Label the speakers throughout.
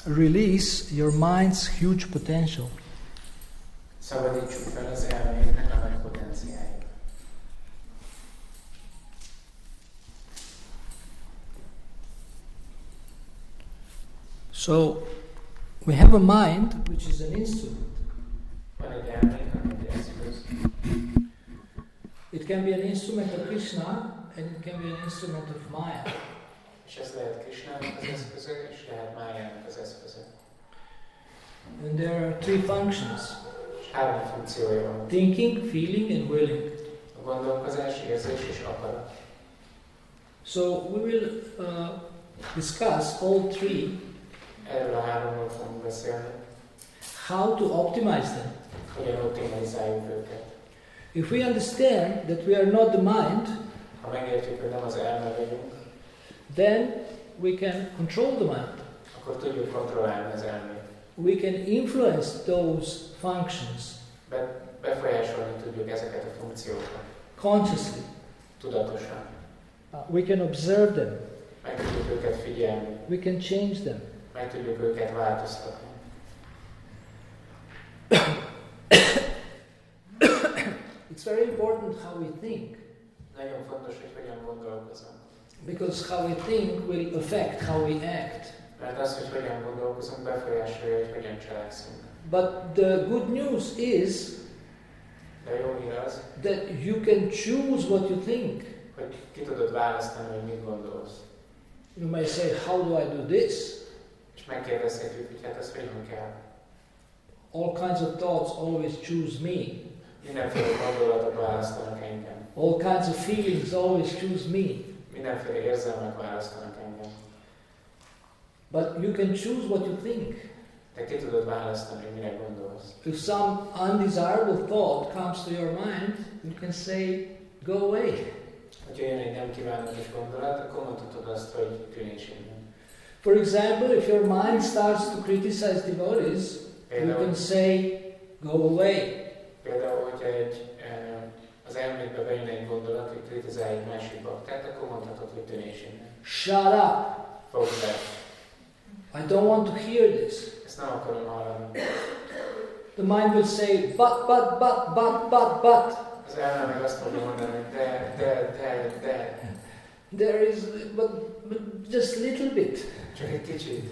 Speaker 1: release your mind's huge potential.
Speaker 2: Szabadítsuk fel az elménknek a nagy potenciáit.
Speaker 1: So, we have a mind which is an instrument.
Speaker 2: Van egy elménk, ami egy eszköz.
Speaker 1: It can be an instrument of Krishna and it can be an instrument of Maya.
Speaker 2: És ez lehet Krishnának az eszköze, és lehet Májának az eszköze.
Speaker 1: And there are three functions:
Speaker 2: És három funkciója van.
Speaker 1: thinking, feeling, and willing.
Speaker 2: A gondolkozás, érzés és akarat.
Speaker 1: So we will discuss all three.
Speaker 2: Erről a háromról fogunk beszélni.
Speaker 1: How to optimize them.
Speaker 2: Hogyan optimalizáljuk őket.
Speaker 1: If we understand that we are not the mind,
Speaker 2: Ha megértjük, hogy nem az elme vagyunk,
Speaker 1: then we can control the mind.
Speaker 2: akkor tudjuk kontrollálni az elmét.
Speaker 1: We can influence those functions
Speaker 2: Befolyásolni tudjuk ezeket a funkciókat.
Speaker 1: consciously.
Speaker 2: Tudatosan.
Speaker 1: We can observe them.
Speaker 2: Meg tudjuk őket figyelni.
Speaker 1: We can change them.
Speaker 2: Meg tudjuk őket változtatni.
Speaker 1: It's very important how we think,
Speaker 2: Nagyon fontos, hogy hogyan gondolkozunk.
Speaker 1: because how we think will affect how we act.
Speaker 2: Mert az, hogy hogyan gondolkozunk, befolyásolja, hogy hogyan cselekszünk.
Speaker 1: But the good news is
Speaker 2: De a jó hír az,
Speaker 1: that you can choose what you think.
Speaker 2: hogy ki tudod választani, hogy mit gondolsz.
Speaker 1: You may say, how do I do this?
Speaker 2: És megkérdezhetjük, hogy hát ezt hogyan kell.
Speaker 1: All kinds of thoughts always choose me.
Speaker 2: Mindenféle gondolatok választanak engem.
Speaker 1: All kinds of feelings always choose me.
Speaker 2: Mindenféle érzelmek választanak engem.
Speaker 1: But you can choose what you think.
Speaker 2: De ki tudod választani, hogy mire gondolsz.
Speaker 1: If some undesirable thought comes to your mind, you can say, go away.
Speaker 2: Ha jön egy nem kívánatos gondolat, akkor mondhatod azt, hogy tűnés innen.
Speaker 1: For example, if your mind starts to criticize devotees, you can say, go away.
Speaker 2: Például, hogyha az elmédbe bejön egy gondolat, hogy kritizálj egy másik baktát, akkor mondhatod, hogy tűnés innen.
Speaker 1: Shut up.
Speaker 2: Fogd be.
Speaker 1: I don't want to hear this.
Speaker 2: Ezt nem akarom hallani.
Speaker 1: The mind will say, but.
Speaker 2: Az elme meg azt fogja mondani, hogy de.
Speaker 1: There is, but just a little bit.
Speaker 2: Csak egy kicsit.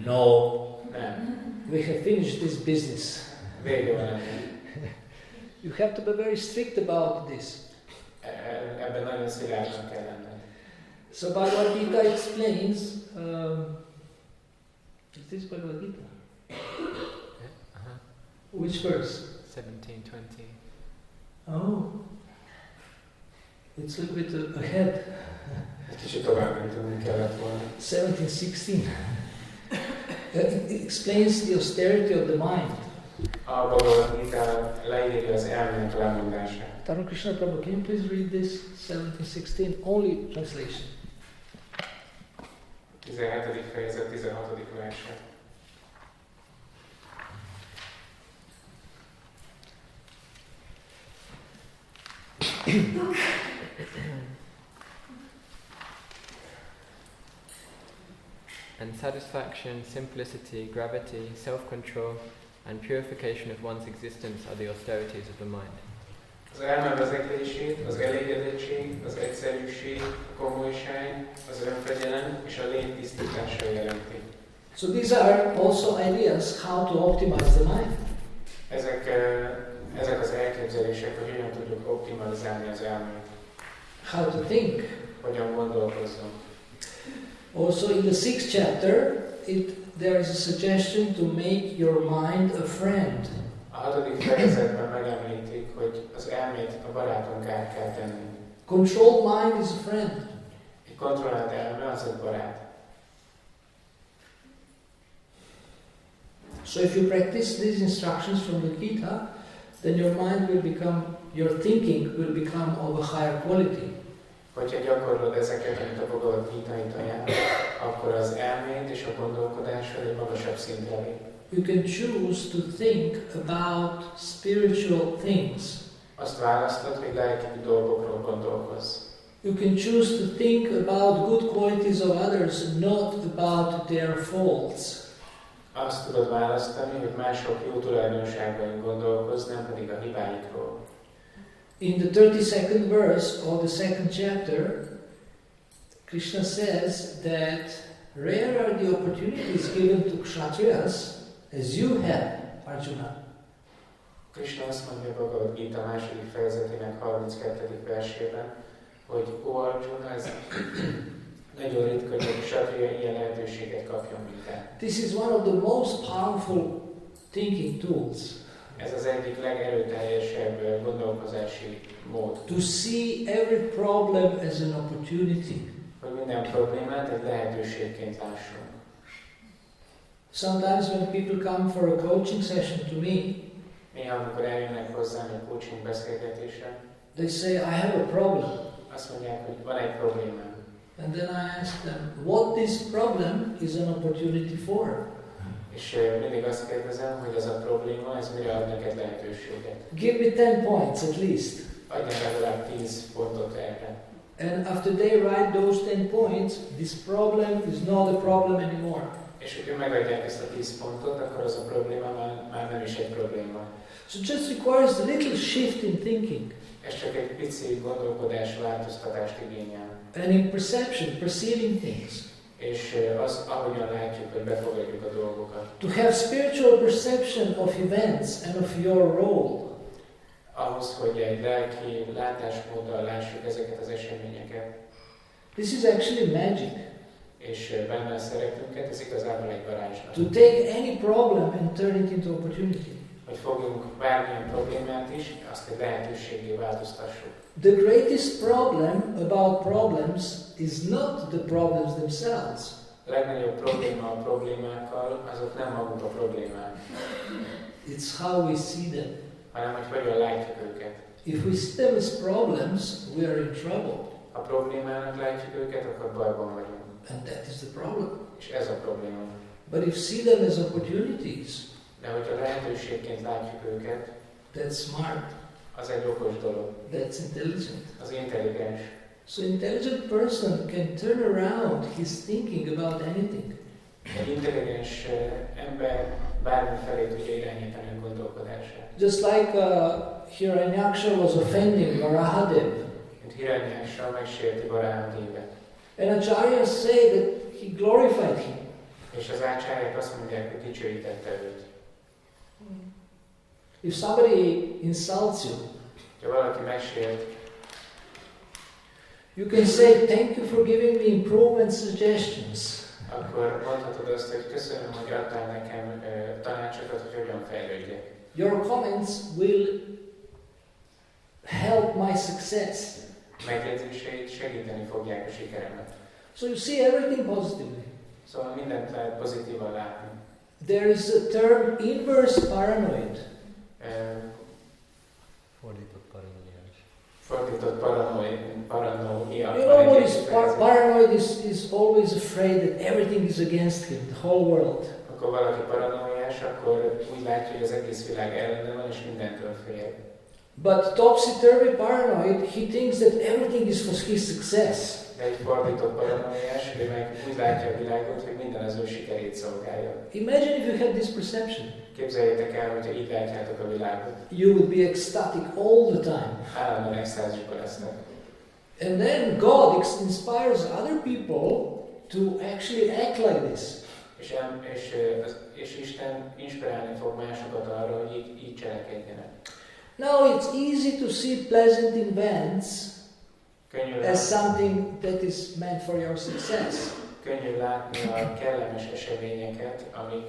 Speaker 1: No.
Speaker 2: Nem.
Speaker 1: We have finished this business.
Speaker 2: Vége van ennek.
Speaker 1: You have to be very strict about this.
Speaker 2: Ebben nagyon szilárdnak kell lenni.
Speaker 1: So Bhagavad Gita explains, is this Bhagavad Gita? Which verse?
Speaker 3: 17:20.
Speaker 1: Oh, it's a little bit ahead.
Speaker 2: Egy kicsit tovább, mint tudni kellett volna.
Speaker 1: 17:16. It explains the austerity of the mind.
Speaker 2: A Bhagavad Gita leírja az elmének lemondását.
Speaker 1: Taran Krishna Prabhu, can you please read this? 17:16, only translation.
Speaker 2: 17. fejezet, 16. verse.
Speaker 3: And satisfaction, simplicity, gravity, self-control, and purification of one's existence are the austerities of the mind.
Speaker 2: Az elme vezetését, az elégedettség, az egyszerűség, a komolyság, az önfegyelem és a lény tisztítása jelenti.
Speaker 1: So these are also ideas how to optimize the mind.
Speaker 2: Ezek az elképzelések, hogy hogyan tudjuk optimalizálni az elmét.
Speaker 1: How to think.
Speaker 2: Hogyan gondolkozzunk.
Speaker 1: Also in the 6th chapter, there is a suggestion to make your mind a friend.
Speaker 2: A 6. fejezetben megemlítik, hogy az elmét a barátunká kell tenni.
Speaker 1: Controlled mind is a friend.
Speaker 2: Egy kontrollált elme az egy barát.
Speaker 1: So if you practice these instructions from the Gita, then your thinking will become of a higher quality.
Speaker 2: Hogyha gyakorlod ezeket, amit a Bhagavad Gita ajánl, akkor az elméd és a gondolkodásod egy magasabb szintre lép.
Speaker 1: You can choose to think about spiritual things.
Speaker 2: Azt választod, hogy lelki dolgokról gondolkozz.
Speaker 1: You can choose to think about good qualities of others, not about their faults.
Speaker 2: azt tudod választani, hogy mások jó tulajdonságain gondolkozz, nem pedig a hibáikról.
Speaker 1: In the 32nd verse of the second chapter, Krishna says that rare are the opportunities given to Kshatriyas as you have, Arjuna.
Speaker 2: Krishna azt mondja Bhagavad Gita második fejezetének 32. versében, hogy ó Arjuna, ez nagyon ritka, hogy a Kshatriya ilyen lehetőséget kapjon, mint te.
Speaker 1: This is one of the most powerful thinking tools.
Speaker 2: Ez az egyik legerőteljesebb gondolkozási mód.
Speaker 1: To see every problem as an opportunity.
Speaker 2: Hogy minden problémát egy lehetőségként lássunk.
Speaker 1: Sometimes when people come for a coaching session to me,
Speaker 2: néha, amikor eljönnek hozzám egy coaching beszélgetésre,
Speaker 1: they say, I have a problem.
Speaker 2: azt mondják, hogy van egy problémám.
Speaker 1: And then I ask them, what this problem is an opportunity for?
Speaker 2: És mindig azt kérdezem, hogy ez a probléma, ez mire ad neked lehetőséget.
Speaker 1: Give me 10 points at least.
Speaker 2: Adjál legalább 10 pontot erre.
Speaker 1: And after they write those 10 points, this problem is not a problem anymore.
Speaker 2: És hogyha megadják ezt a 10 pontot, akkor az a probléma már nem is egy probléma.
Speaker 1: So it just requires a little shift in thinking.
Speaker 2: Ez csak egy pici gondolkodás változtatást igényel.
Speaker 1: And in perception, perceiving things.
Speaker 2: És az, ahogyan látjuk, hogy befogadjuk a dolgokat.
Speaker 1: To have spiritual perception of events and of your role.
Speaker 2: Ahhoz, hogy egy lelki látásmóddal lássuk ezeket az eseményeket.
Speaker 1: This is actually magic.
Speaker 2: És benne a szerepünket, ez igazából egy varázslat.
Speaker 1: To take any problem and turn it into opportunity.
Speaker 2: Hogy fogjunk bármilyen problémát is, azt egy lehetőségé változtassuk.
Speaker 1: The greatest problem about problems is not the problems themselves.
Speaker 2: A legnagyobb probléma a problémákkal, azok nem maguk a problémák.
Speaker 1: It's how we see them.
Speaker 2: Hanem, hogy hogyan látjuk őket.
Speaker 1: If we see them as problems, we are in trouble.
Speaker 2: Ha problémának látjuk őket, akkor bajban vagyunk.
Speaker 1: And that is the problem.
Speaker 2: És ez a probléma.
Speaker 1: But if see them as opportunities,
Speaker 2: de hogyha lehetőségként látjuk őket,
Speaker 1: that's smart.
Speaker 2: Az egy okos dolog.
Speaker 1: That's intelligent.
Speaker 2: Az intelligens.
Speaker 1: So intelligent person can turn around his thinking about anything.
Speaker 2: Egy intelligens ember bármifelé tudja irányítani a gondolkodását.
Speaker 1: Just like Hiranyaksha was offending Varahadev.
Speaker 2: Mint Hiranyaksha megsérti Varahadevet.
Speaker 1: And acharyas say that he glorified him.
Speaker 2: És az ácsáryák azt mondják, hogy dicsőítette őt.
Speaker 1: If somebody insults you,
Speaker 2: ha valaki megsért,
Speaker 1: you can say, thank you for giving me improvement suggestions.
Speaker 2: Akkor mondhatod azt, hogy köszönöm, hogy adtál nekem tanácsokat, hogy hogyan fejlődjek.
Speaker 1: Your comments will help my success.
Speaker 2: Megjegyzéseid segíteni fogják a sikeremet.
Speaker 1: So you see everything positively.
Speaker 2: Szóval mindent lehet pozitívan látni.
Speaker 1: There is a term inverse paranoid.
Speaker 2: Fordított paranoia.
Speaker 1: You know what is paranoid is always afraid that everything is against him, the whole world.
Speaker 2: Akkor valaki paranoiás, akkor úgy látja, hogy az egész világ ellene van, és mindentől fél.
Speaker 1: But topsy-turvy paranoid, he thinks that everything is for his success.
Speaker 2: De egy fordított paranoiás, ő meg úgy látja a világot, hogy minden az ő sikerét szolgálja.
Speaker 1: Imagine if you had this perception.
Speaker 2: Képzeljétek el, hogyha így látjátok a világot.
Speaker 1: You would be ecstatic all the time.
Speaker 2: Állandóan extázisban lesznek.
Speaker 1: And then God inspires other people to actually act like this.
Speaker 2: És Isten inspirálni fog másokat arra, hogy így cselekedjenek.
Speaker 1: Now it's easy to see pleasant events as something that is meant for your success.
Speaker 2: Könnyű látni a kellemes eseményeket, amik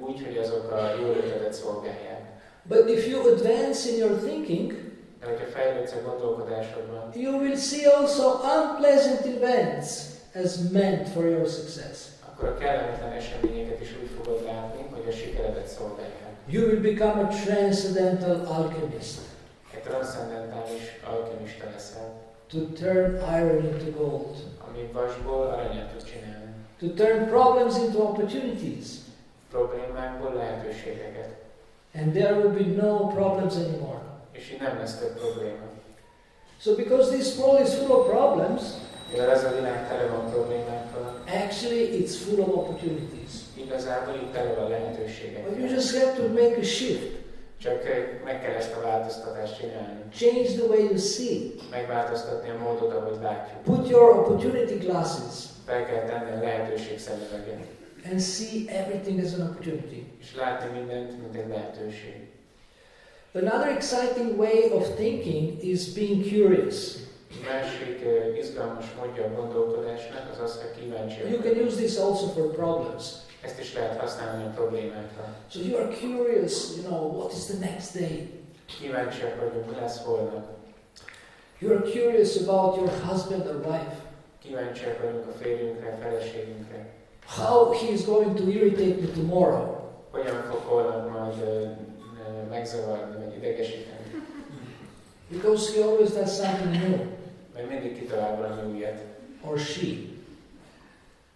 Speaker 2: úgy, hogy azok a jó ötletet szolgálják.
Speaker 1: But if you advance in your thinking,
Speaker 2: de hogyha fejlődsz a gondolkodásodban,
Speaker 1: you will see also unpleasant events as meant for your success.
Speaker 2: Akkor a kellemetlen eseményeket is úgy fogod látni, hogy a sikeredet szolgálják.
Speaker 1: You will become a transcendental alchemist.
Speaker 2: Egy transzcendentális alkemista leszel.
Speaker 1: To turn iron into gold.
Speaker 2: Ami vasból aranyat tud csinálni.
Speaker 1: To turn problems into opportunities.
Speaker 2: Problémákból lehetőségeket.
Speaker 1: And there will be no problems anymore.
Speaker 2: És így nem lesz több probléma.
Speaker 1: So because this world is full of problems,
Speaker 2: mivel ez a világ tele van problémákkal,
Speaker 1: Actually, it's full of opportunities.
Speaker 2: Igazából itt tele van lehetőségek.
Speaker 1: But you just have to make a shift.
Speaker 2: Csak meg kell ezt a változtatást csinálni.
Speaker 1: Change the way you see.
Speaker 2: Megváltoztatni a módot, ahogy látjuk.
Speaker 1: Put your opportunity glasses.
Speaker 2: Fel kell tenni a lehetőség szemüveget.
Speaker 1: And see everything as an opportunity.
Speaker 2: És látni mindent, mint egy lehetőség.
Speaker 1: Another exciting way of thinking is being curious.
Speaker 2: A másik izgalmas módja a gondolkodásnak az az, hogy kíváncsi.
Speaker 1: You can use this also for problems.
Speaker 2: Ezt is lehet használni a problémákra.
Speaker 1: So you are curious, what is the next day?
Speaker 2: Kíváncsiak vagyunk, mi lesz holnap.
Speaker 1: You are curious about your husband or wife.
Speaker 2: Kíváncsiak vagyunk a férjünkre, feleségünkre.
Speaker 1: How he is going to irritate me tomorrow.
Speaker 2: Hogyan fog holnap majd megzavarni, vagy idegesíteni.
Speaker 1: Because he always does something new.
Speaker 2: Mert mindig kitalál valami újat.
Speaker 1: Or she.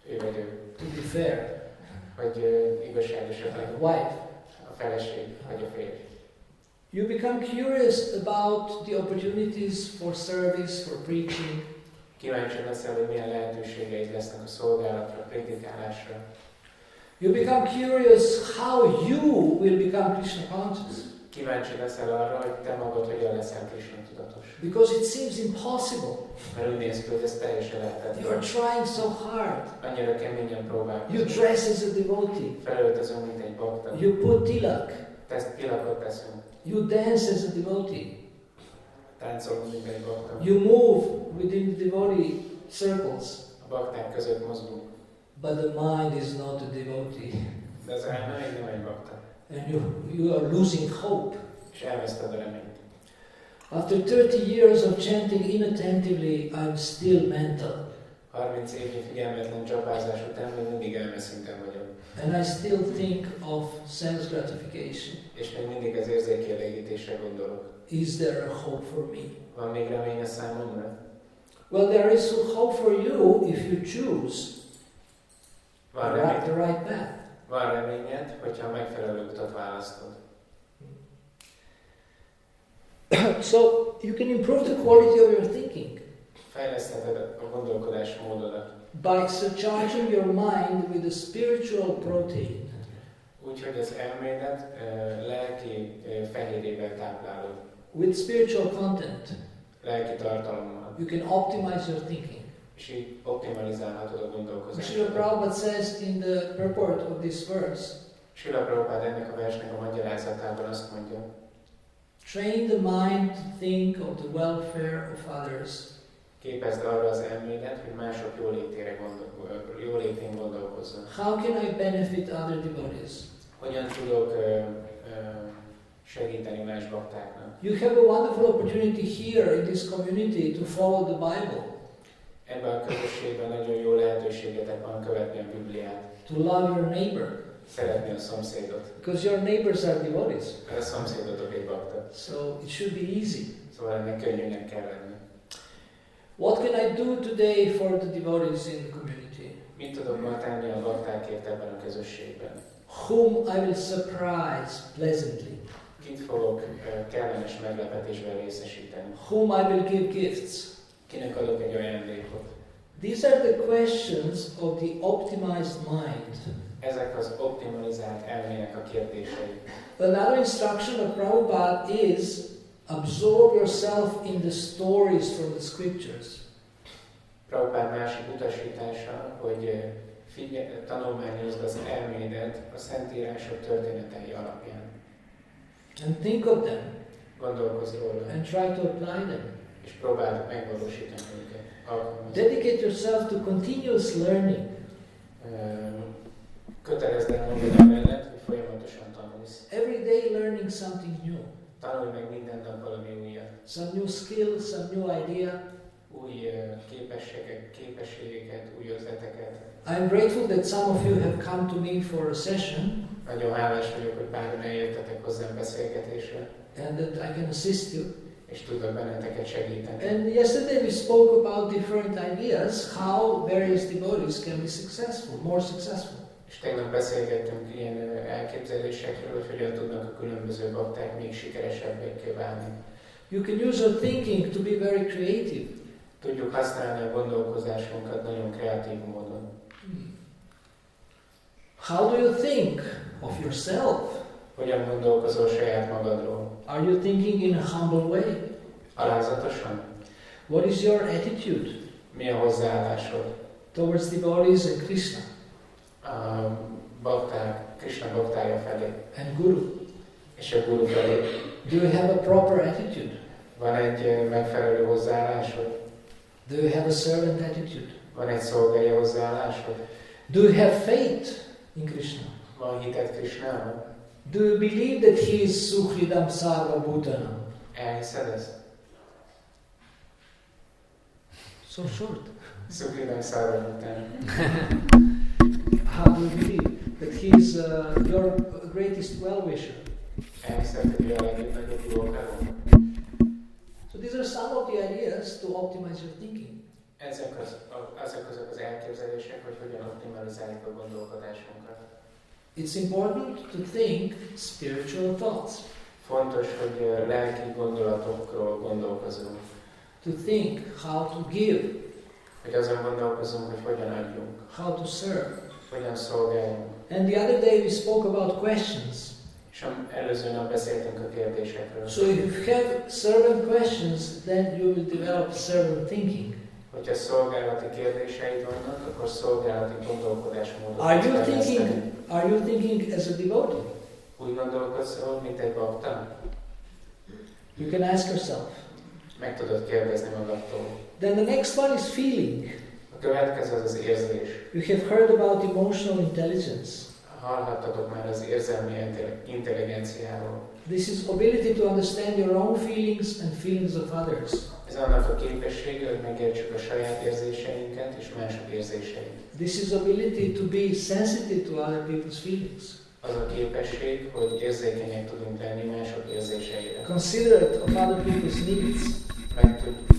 Speaker 2: Ő vagy ő.
Speaker 1: To be fair.
Speaker 2: Hogy igazságosabb legyen.
Speaker 1: Wife.
Speaker 2: A feleség, vagy a férj.
Speaker 1: You become curious about the opportunities for service, for preaching.
Speaker 2: Kíváncsi leszel, hogy milyen lehetőségeid lesznek a szolgálatra, a prédikálásra.
Speaker 1: You become curious how you will become Krishna conscious.
Speaker 2: Kíváncsi leszel arra, hogy te magad hogyan leszel Krishna tudatos.
Speaker 1: Because it seems impossible.
Speaker 2: Mert úgy néz ki, hogy ez teljesen lehetetlen.
Speaker 1: You are trying so hard.
Speaker 2: Annyira keményen próbálkozol.
Speaker 1: You dress as a devotee.
Speaker 2: Felöltözünk, mint egy bakta.
Speaker 1: You put tilak.
Speaker 2: Tilakot teszünk.
Speaker 1: You dance as a devotee.
Speaker 2: Táncolunk, mint egy bakta.
Speaker 1: You move within the devotee circles.
Speaker 2: A bakták között mozgunk.
Speaker 1: But the mind is not a devotee.
Speaker 2: De az elme még nem egy bakta.
Speaker 1: And you are losing hope.
Speaker 2: És elveszted a reményt.
Speaker 1: After 30 years of chanting inattentively, I'm still mental.
Speaker 2: 30 évnyi figyelmetlen csapázás után még mindig elmeszinten vagyok.
Speaker 1: And I still think of sense gratification.
Speaker 2: És még mindig az érzékielégítésre gondolok.
Speaker 1: Is there a hope for me?
Speaker 2: Van még remény a számomra?
Speaker 1: Well, there is hope for you if you choose the right path.
Speaker 2: Van reményed, hogyha a megfelelő utat választod.
Speaker 1: So you can improve the quality of your thinking.
Speaker 2: Fejlesztheted a gondolkodás módodat.
Speaker 1: By surcharging your mind with a spiritual protein.
Speaker 2: Úgyhogy az elmédet lelki fehérjével táplálod.
Speaker 1: With spiritual content.
Speaker 2: Lelki tartalommal.
Speaker 1: You can optimize your thinking.
Speaker 2: És így optimalizálhatod a gondolkozást.
Speaker 1: Srila Prabhupada says in the purport of this verse.
Speaker 2: Srila Prabhupada ennek a versnek a magyarázatában azt mondja.
Speaker 1: Train the mind to think of the welfare of others.
Speaker 2: Képezd arra az elmédet, hogy mások jólétén gondolkozzon.
Speaker 1: How can I benefit other devotees?
Speaker 2: Hogyan tudok segíteni más baktáknak?
Speaker 1: You have a wonderful opportunity here in this community to follow the Bible.
Speaker 2: Ebben a közösségben nagyon jó lehetőségetek van követni a Bibliát.
Speaker 1: To love your neighbor.
Speaker 2: Szeretni a szomszédot.
Speaker 1: Because your neighbors are devotees.
Speaker 2: Mert a szomszédodok egy bakta.
Speaker 1: So it should be easy.
Speaker 2: Szóval ennek könnyűnek kell lenni.
Speaker 1: What can I do today for the devotees in the community?
Speaker 2: Mit tudok ma tenni a baktákért ebben a közösségben?
Speaker 1: Whom I will surprise pleasantly.
Speaker 2: Kit fogok kellemes meglepetésben részesíteni?
Speaker 1: Whom I will give gifts.
Speaker 2: Kinek adok egy ajándékot?
Speaker 1: These are the questions of the optimized mind.
Speaker 2: Ezek az optimalizált elmének a kérdései.
Speaker 1: Another instruction of Prabhupada is absorb yourself in the stories from the scriptures.
Speaker 2: Prabhupada másik utasítása, hogy tanulmányozd az elmédet a Szentírások történetei alapján.
Speaker 1: And think of them.
Speaker 2: Gondolkozz róla.
Speaker 1: And try to apply them.
Speaker 2: És próbáld megvalósítani őket.
Speaker 1: Dedicate yourself to continuous learning.
Speaker 2: Kötelezd el magad amellett, hogy folyamatosan tanulsz.
Speaker 1: Every day learning something new.
Speaker 2: Tanulj meg minden nap valami újat.
Speaker 1: Some new skill, some new idea.
Speaker 2: Új képességeket, új ötleteket.
Speaker 1: I'm grateful that some of you have come to me for a session.
Speaker 2: Nagyon hálás vagyok, hogy páran eljöttetek hozzám beszélgetésre.
Speaker 1: And that I can assist you.
Speaker 2: És tudok benneteket segíteni.
Speaker 1: And yesterday we spoke about different ideas, how various devotees can be successful, more successful.
Speaker 2: És tegnap beszélgettünk ilyen elképzelésekről, hogy hogyan tudnak a különböző bakták még sikeresebbé válni.
Speaker 1: You can use your thinking to be very creative.
Speaker 2: Tudjuk használni a gondolkozásunkat nagyon kreatív módon.
Speaker 1: How do you think of yourself?
Speaker 2: Hogyan gondolkozol saját magadról?
Speaker 1: Are you thinking in a humble way?
Speaker 2: Alázatosan?
Speaker 1: What is your attitude
Speaker 2: Mi a hozzáállásod?
Speaker 1: towards devotees and Krishna
Speaker 2: Krishna baktája felé,
Speaker 1: and Guru?
Speaker 2: és a Guru felé?
Speaker 1: Do you have a proper attitude?
Speaker 2: Van egy megfelelő hozzáállásod?
Speaker 1: Do you have a servant attitude?
Speaker 2: Van egy szolgai hozzáállásod?
Speaker 1: Do you have faith in Krishna?
Speaker 2: Van hited Krishnában?
Speaker 1: Do you believe that he is Sukhridam Sarva Bhutanam?
Speaker 2: Elhiszed ezt?
Speaker 1: So short.
Speaker 2: Sukhridam Sarva Bhutanam.
Speaker 1: How do you believe that he is your greatest well-wisher?
Speaker 2: Elhiszed, hogy ő a legnagyobb jókáról?
Speaker 1: So these are some of the ideas to optimize your thinking.
Speaker 2: Ezek azok az elképzelések, hogy hogyan optimalizáljuk a gondolkodásunkat.
Speaker 1: It's important to think spiritual thoughts.
Speaker 2: Fontos, hogy lelki gondolatokról gondolkozunk.
Speaker 1: To think how to give.
Speaker 2: Hogy azon gondolkozunk, hogy hogyan adjunk.
Speaker 1: How to serve.
Speaker 2: Hogyan szolgáljunk.
Speaker 1: And the other day we spoke about questions.
Speaker 2: És előző nap beszéltünk a kérdésekről.
Speaker 1: So if you have servant questions, then you will develop servant thinking.
Speaker 2: Hogyha szolgálati kérdéseid vannak, akkor szolgálati gondolkodásmódot
Speaker 1: Are you thinking as a devotee?
Speaker 2: Úgy gondolkozol, mint egy bakta?
Speaker 1: You can ask yourself.
Speaker 2: Meg tudod kérdezni magadtól.
Speaker 1: Then the next one is feeling.
Speaker 2: A következő az érzés.
Speaker 1: You have heard about emotional intelligence.
Speaker 2: Hallhattatok már az érzelmi intelligenciáról.
Speaker 1: This is ability to understand your own feelings and feelings of others.
Speaker 2: Ez annak a képessége, hogy megértsük a saját érzéseinket és mások érzéseit.
Speaker 1: This is ability to be sensitive to other people's feelings.
Speaker 2: Az a képesség, hogy érzékenyek tudunk lenni mások érzéseire.
Speaker 1: Considerate of other people's needs.
Speaker 2: Meg tudjuk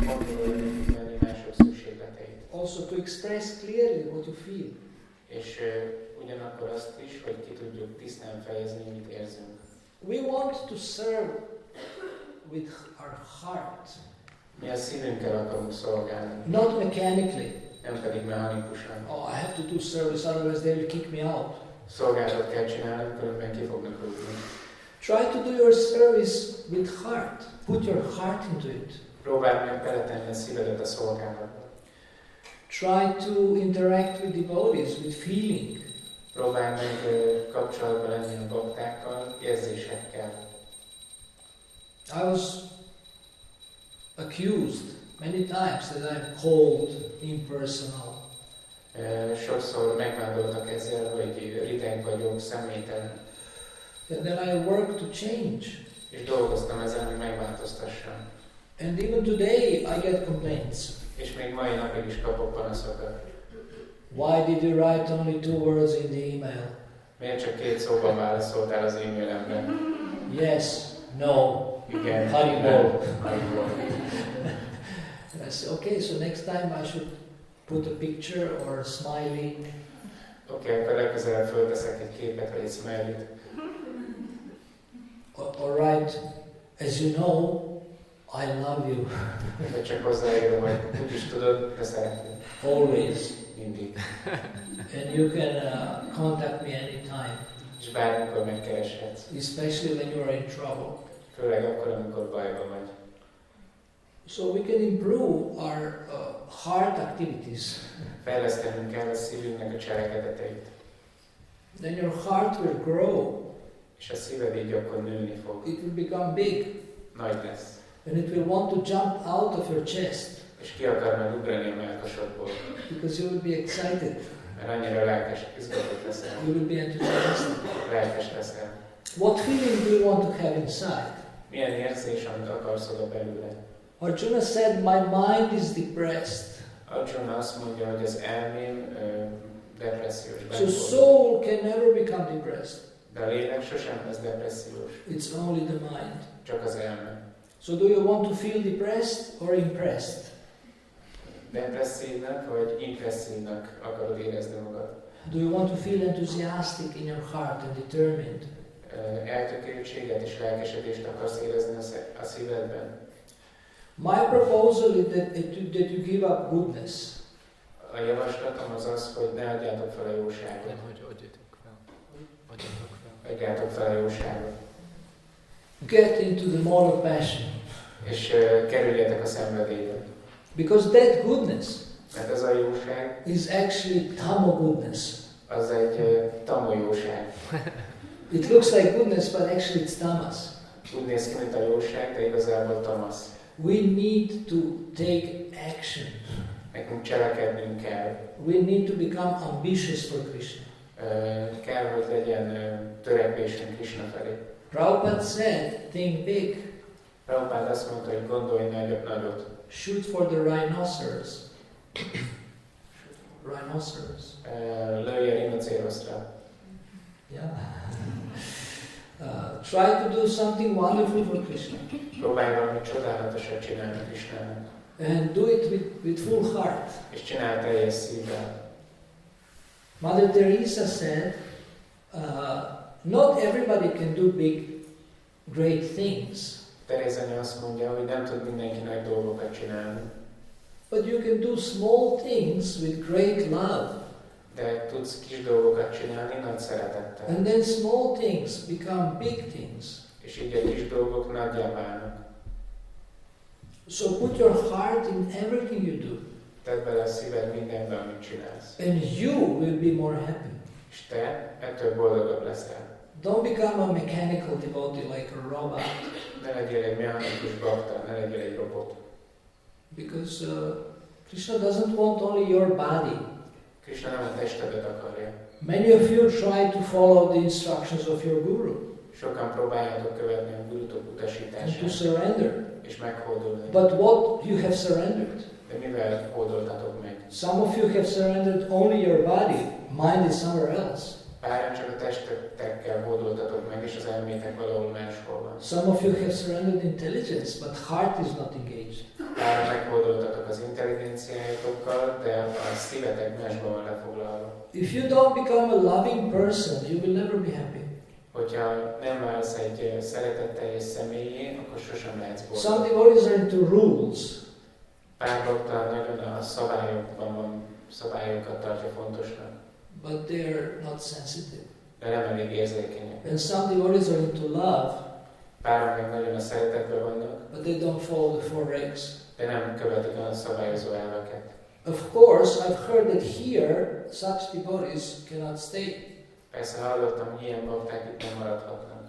Speaker 2: kontrollálni mások szükségleteit.
Speaker 1: Also to express clearly what you feel.
Speaker 2: És ugyanakkor azt is, hogy ki tudjuk tisztán fejezni, mit érzünk.
Speaker 1: We want to serve with our heart.
Speaker 2: Mi a szívünkkel akarunk szolgálni.
Speaker 1: Not mechanically.
Speaker 2: Nem pedig mechanikusan.
Speaker 1: Oh, I have to do service, otherwise they will kick me out.
Speaker 2: Szolgálatot kell csinálni, különben ki fognak rúgni.
Speaker 1: Try to do your service with heart. Put your heart into it.
Speaker 2: Próbáld meg beletenni a szívedet a szolgálatba.
Speaker 1: Try to interact with devotees with feeling.
Speaker 2: Próbálj meg kapcsolatban lenni a baktákkal, érzésekkel.
Speaker 1: I was accused many times that I'm cold, impersonal.
Speaker 2: Sokszor megvádoltak ezzel, hogy rideg vagyok, személytelen.
Speaker 1: And then I worked to change.
Speaker 2: És dolgoztam ezen, hogy megváltoztassam.
Speaker 1: And even today I get complaints.
Speaker 2: És még mai napig is kapok panaszokat.
Speaker 1: Why did you write only 2 words in the email?
Speaker 2: Miért csak 2 szóban válaszoltál az e-mailemre?
Speaker 1: Yes, no.
Speaker 2: Igen.
Speaker 1: Haribol.
Speaker 2: Haribol.
Speaker 1: And I said, okay, so next time I should put a picture or a smiley.
Speaker 2: Oké, akkor legközelebb fölteszek egy képet vagy egy smiley-t.
Speaker 1: Or write, as you know, I love you.
Speaker 2: Vagy csak hozzáírom, hogy úgyis tudod, de szeretném.
Speaker 1: Always.
Speaker 2: Mindig.
Speaker 1: And you can contact me anytime.
Speaker 2: És bármikor megkereshetsz.
Speaker 1: Especially when you are in trouble.
Speaker 2: Főleg akkor, amikor bajban vagy.
Speaker 1: So we can improve our heart activities.
Speaker 2: Fejlesztenünk kell a szívünknek a cselekedeteit.
Speaker 1: Then your heart will grow.
Speaker 2: És a szíved így akkor nőni fog.
Speaker 1: It will become big.
Speaker 2: Nagy lesz.
Speaker 1: And it will want to jump out of your chest.
Speaker 2: És ki akar majd ugrani a mellkasodból.
Speaker 1: Because you will be excited.
Speaker 2: Mert annyira lelkes, izgatott leszel.
Speaker 1: You will be enthusiastic.
Speaker 2: Lelkes leszel.
Speaker 1: What feeling do you want to have inside?
Speaker 2: Milyen érzés, amit akarsz oda belőle?
Speaker 1: Arjuna said, my mind is depressed.
Speaker 2: Arjuna azt mondja, hogy az elmém depressziós.
Speaker 1: So soul can never become depressed.
Speaker 2: De a lélek sosem lesz depressziós.
Speaker 1: It's only the mind.
Speaker 2: Csak az elme.
Speaker 1: So do you want to feel depressed or impressed?
Speaker 2: Depresszívnak vagy impresszívnak akarod érezni magad?
Speaker 1: Do you want to feel enthusiastic in your heart and determined?
Speaker 2: Eltökéltséget és lelkesedést akarsz érezni a szívedben?
Speaker 1: My proposal is that you give up goodness.
Speaker 2: a javaslatom az az, hogy ne adjátok fel a jóságot.
Speaker 3: Nem, hogy adjatok fel. Adjatok fel.
Speaker 2: Adjátok fel a jóságot.
Speaker 1: Get into the moral passion.
Speaker 2: És kerüljetek a szenvedélybe.
Speaker 1: Because that goodness
Speaker 2: Mert ez a jóság
Speaker 1: is actually Dhama goodness.
Speaker 2: az egy tama jóság.
Speaker 1: It looks like goodness, but actually it's tamas.
Speaker 2: Úgy néz ki, mint a jóság, de igazából tamasz.
Speaker 1: We need to take action.
Speaker 2: Nekünk cselekednünk kell.
Speaker 1: We need to become ambitious for Krishna.
Speaker 2: Kell, hogy legyen törekvésünk Krishna felé.
Speaker 1: Prabhupada said, think big.
Speaker 2: Prabhupád azt mondta, hogy gondolj nagyot.
Speaker 1: Shoot for the rhinoceros. Rhinoceros.
Speaker 2: Lőj a rinocéroszra.
Speaker 1: Yeah. Try to do something wonderful for Krishna.
Speaker 2: Próbálj valami csodálatosat csinálni Krishnának.
Speaker 1: And do it with full heart.
Speaker 2: És csinálj teljes szívvel.
Speaker 1: Mother Teresa said, not everybody can do big, great things.
Speaker 2: Terézanya azt mondja, hogy nem tud mindenki nagy dolgokat csinálni.
Speaker 1: But you can do small things with great love.
Speaker 2: De tudsz kis dolgokat csinálni nagy szeretettel.
Speaker 1: And then small things become big things.
Speaker 2: És így a kis dolgok nagyjá válnak.
Speaker 1: So put your heart in everything you do.
Speaker 2: Tedd bele a szíved mindenbe, amit csinálsz.
Speaker 1: And you will be more happy.
Speaker 2: És te ettől boldogabb leszel.
Speaker 1: Don't become a mechanical devotee like a robot.
Speaker 2: Ne legyél egy mechanikus bakta, ne legyél egy robot.
Speaker 1: Because Krishna doesn't want only your body.
Speaker 2: Krishna nem a testedet akarja.
Speaker 1: Many of you try to follow the instructions of your guru.
Speaker 2: Sokan próbáljátok követni a gurutok
Speaker 1: And to
Speaker 2: utasítását,
Speaker 1: surrender.
Speaker 2: és meghódolni.
Speaker 1: But what you have surrendered?
Speaker 2: De mivel hódoltatok meg?
Speaker 1: Some of you have surrendered only your body. Mind is somewhere else.
Speaker 2: Páran csak a testetekkel hódoltatok meg, és az elmétek valahol máshol van.
Speaker 1: Some of you have surrendered intelligence, but heart is not engaged.
Speaker 2: Páran meghódoltatok az intelligenciáitokkal, de a szívetek másban van lefoglalva.
Speaker 1: If you don't become a loving person, you will never be happy.
Speaker 2: Hogyha nem válsz egy szeretetteljes személyé, akkor sosem lehetsz boldog.
Speaker 1: Some devotees are into rules.
Speaker 2: Pár bakta nagyon a szabályokban van, szabályokat tartja fontosnak,
Speaker 1: But they are not sensitive.
Speaker 2: de nem elég érzékenyek.
Speaker 1: And some devotees are into love,
Speaker 2: Páran meg nagyon a szeretetben vannak,
Speaker 1: but they don't follow the four regs.
Speaker 2: de nem követik a szabályozó elveket.
Speaker 1: Of course, I've heard that here such devotees cannot stay.
Speaker 2: Persze hallottam, hogy ilyen bakták itt nem maradhatnak.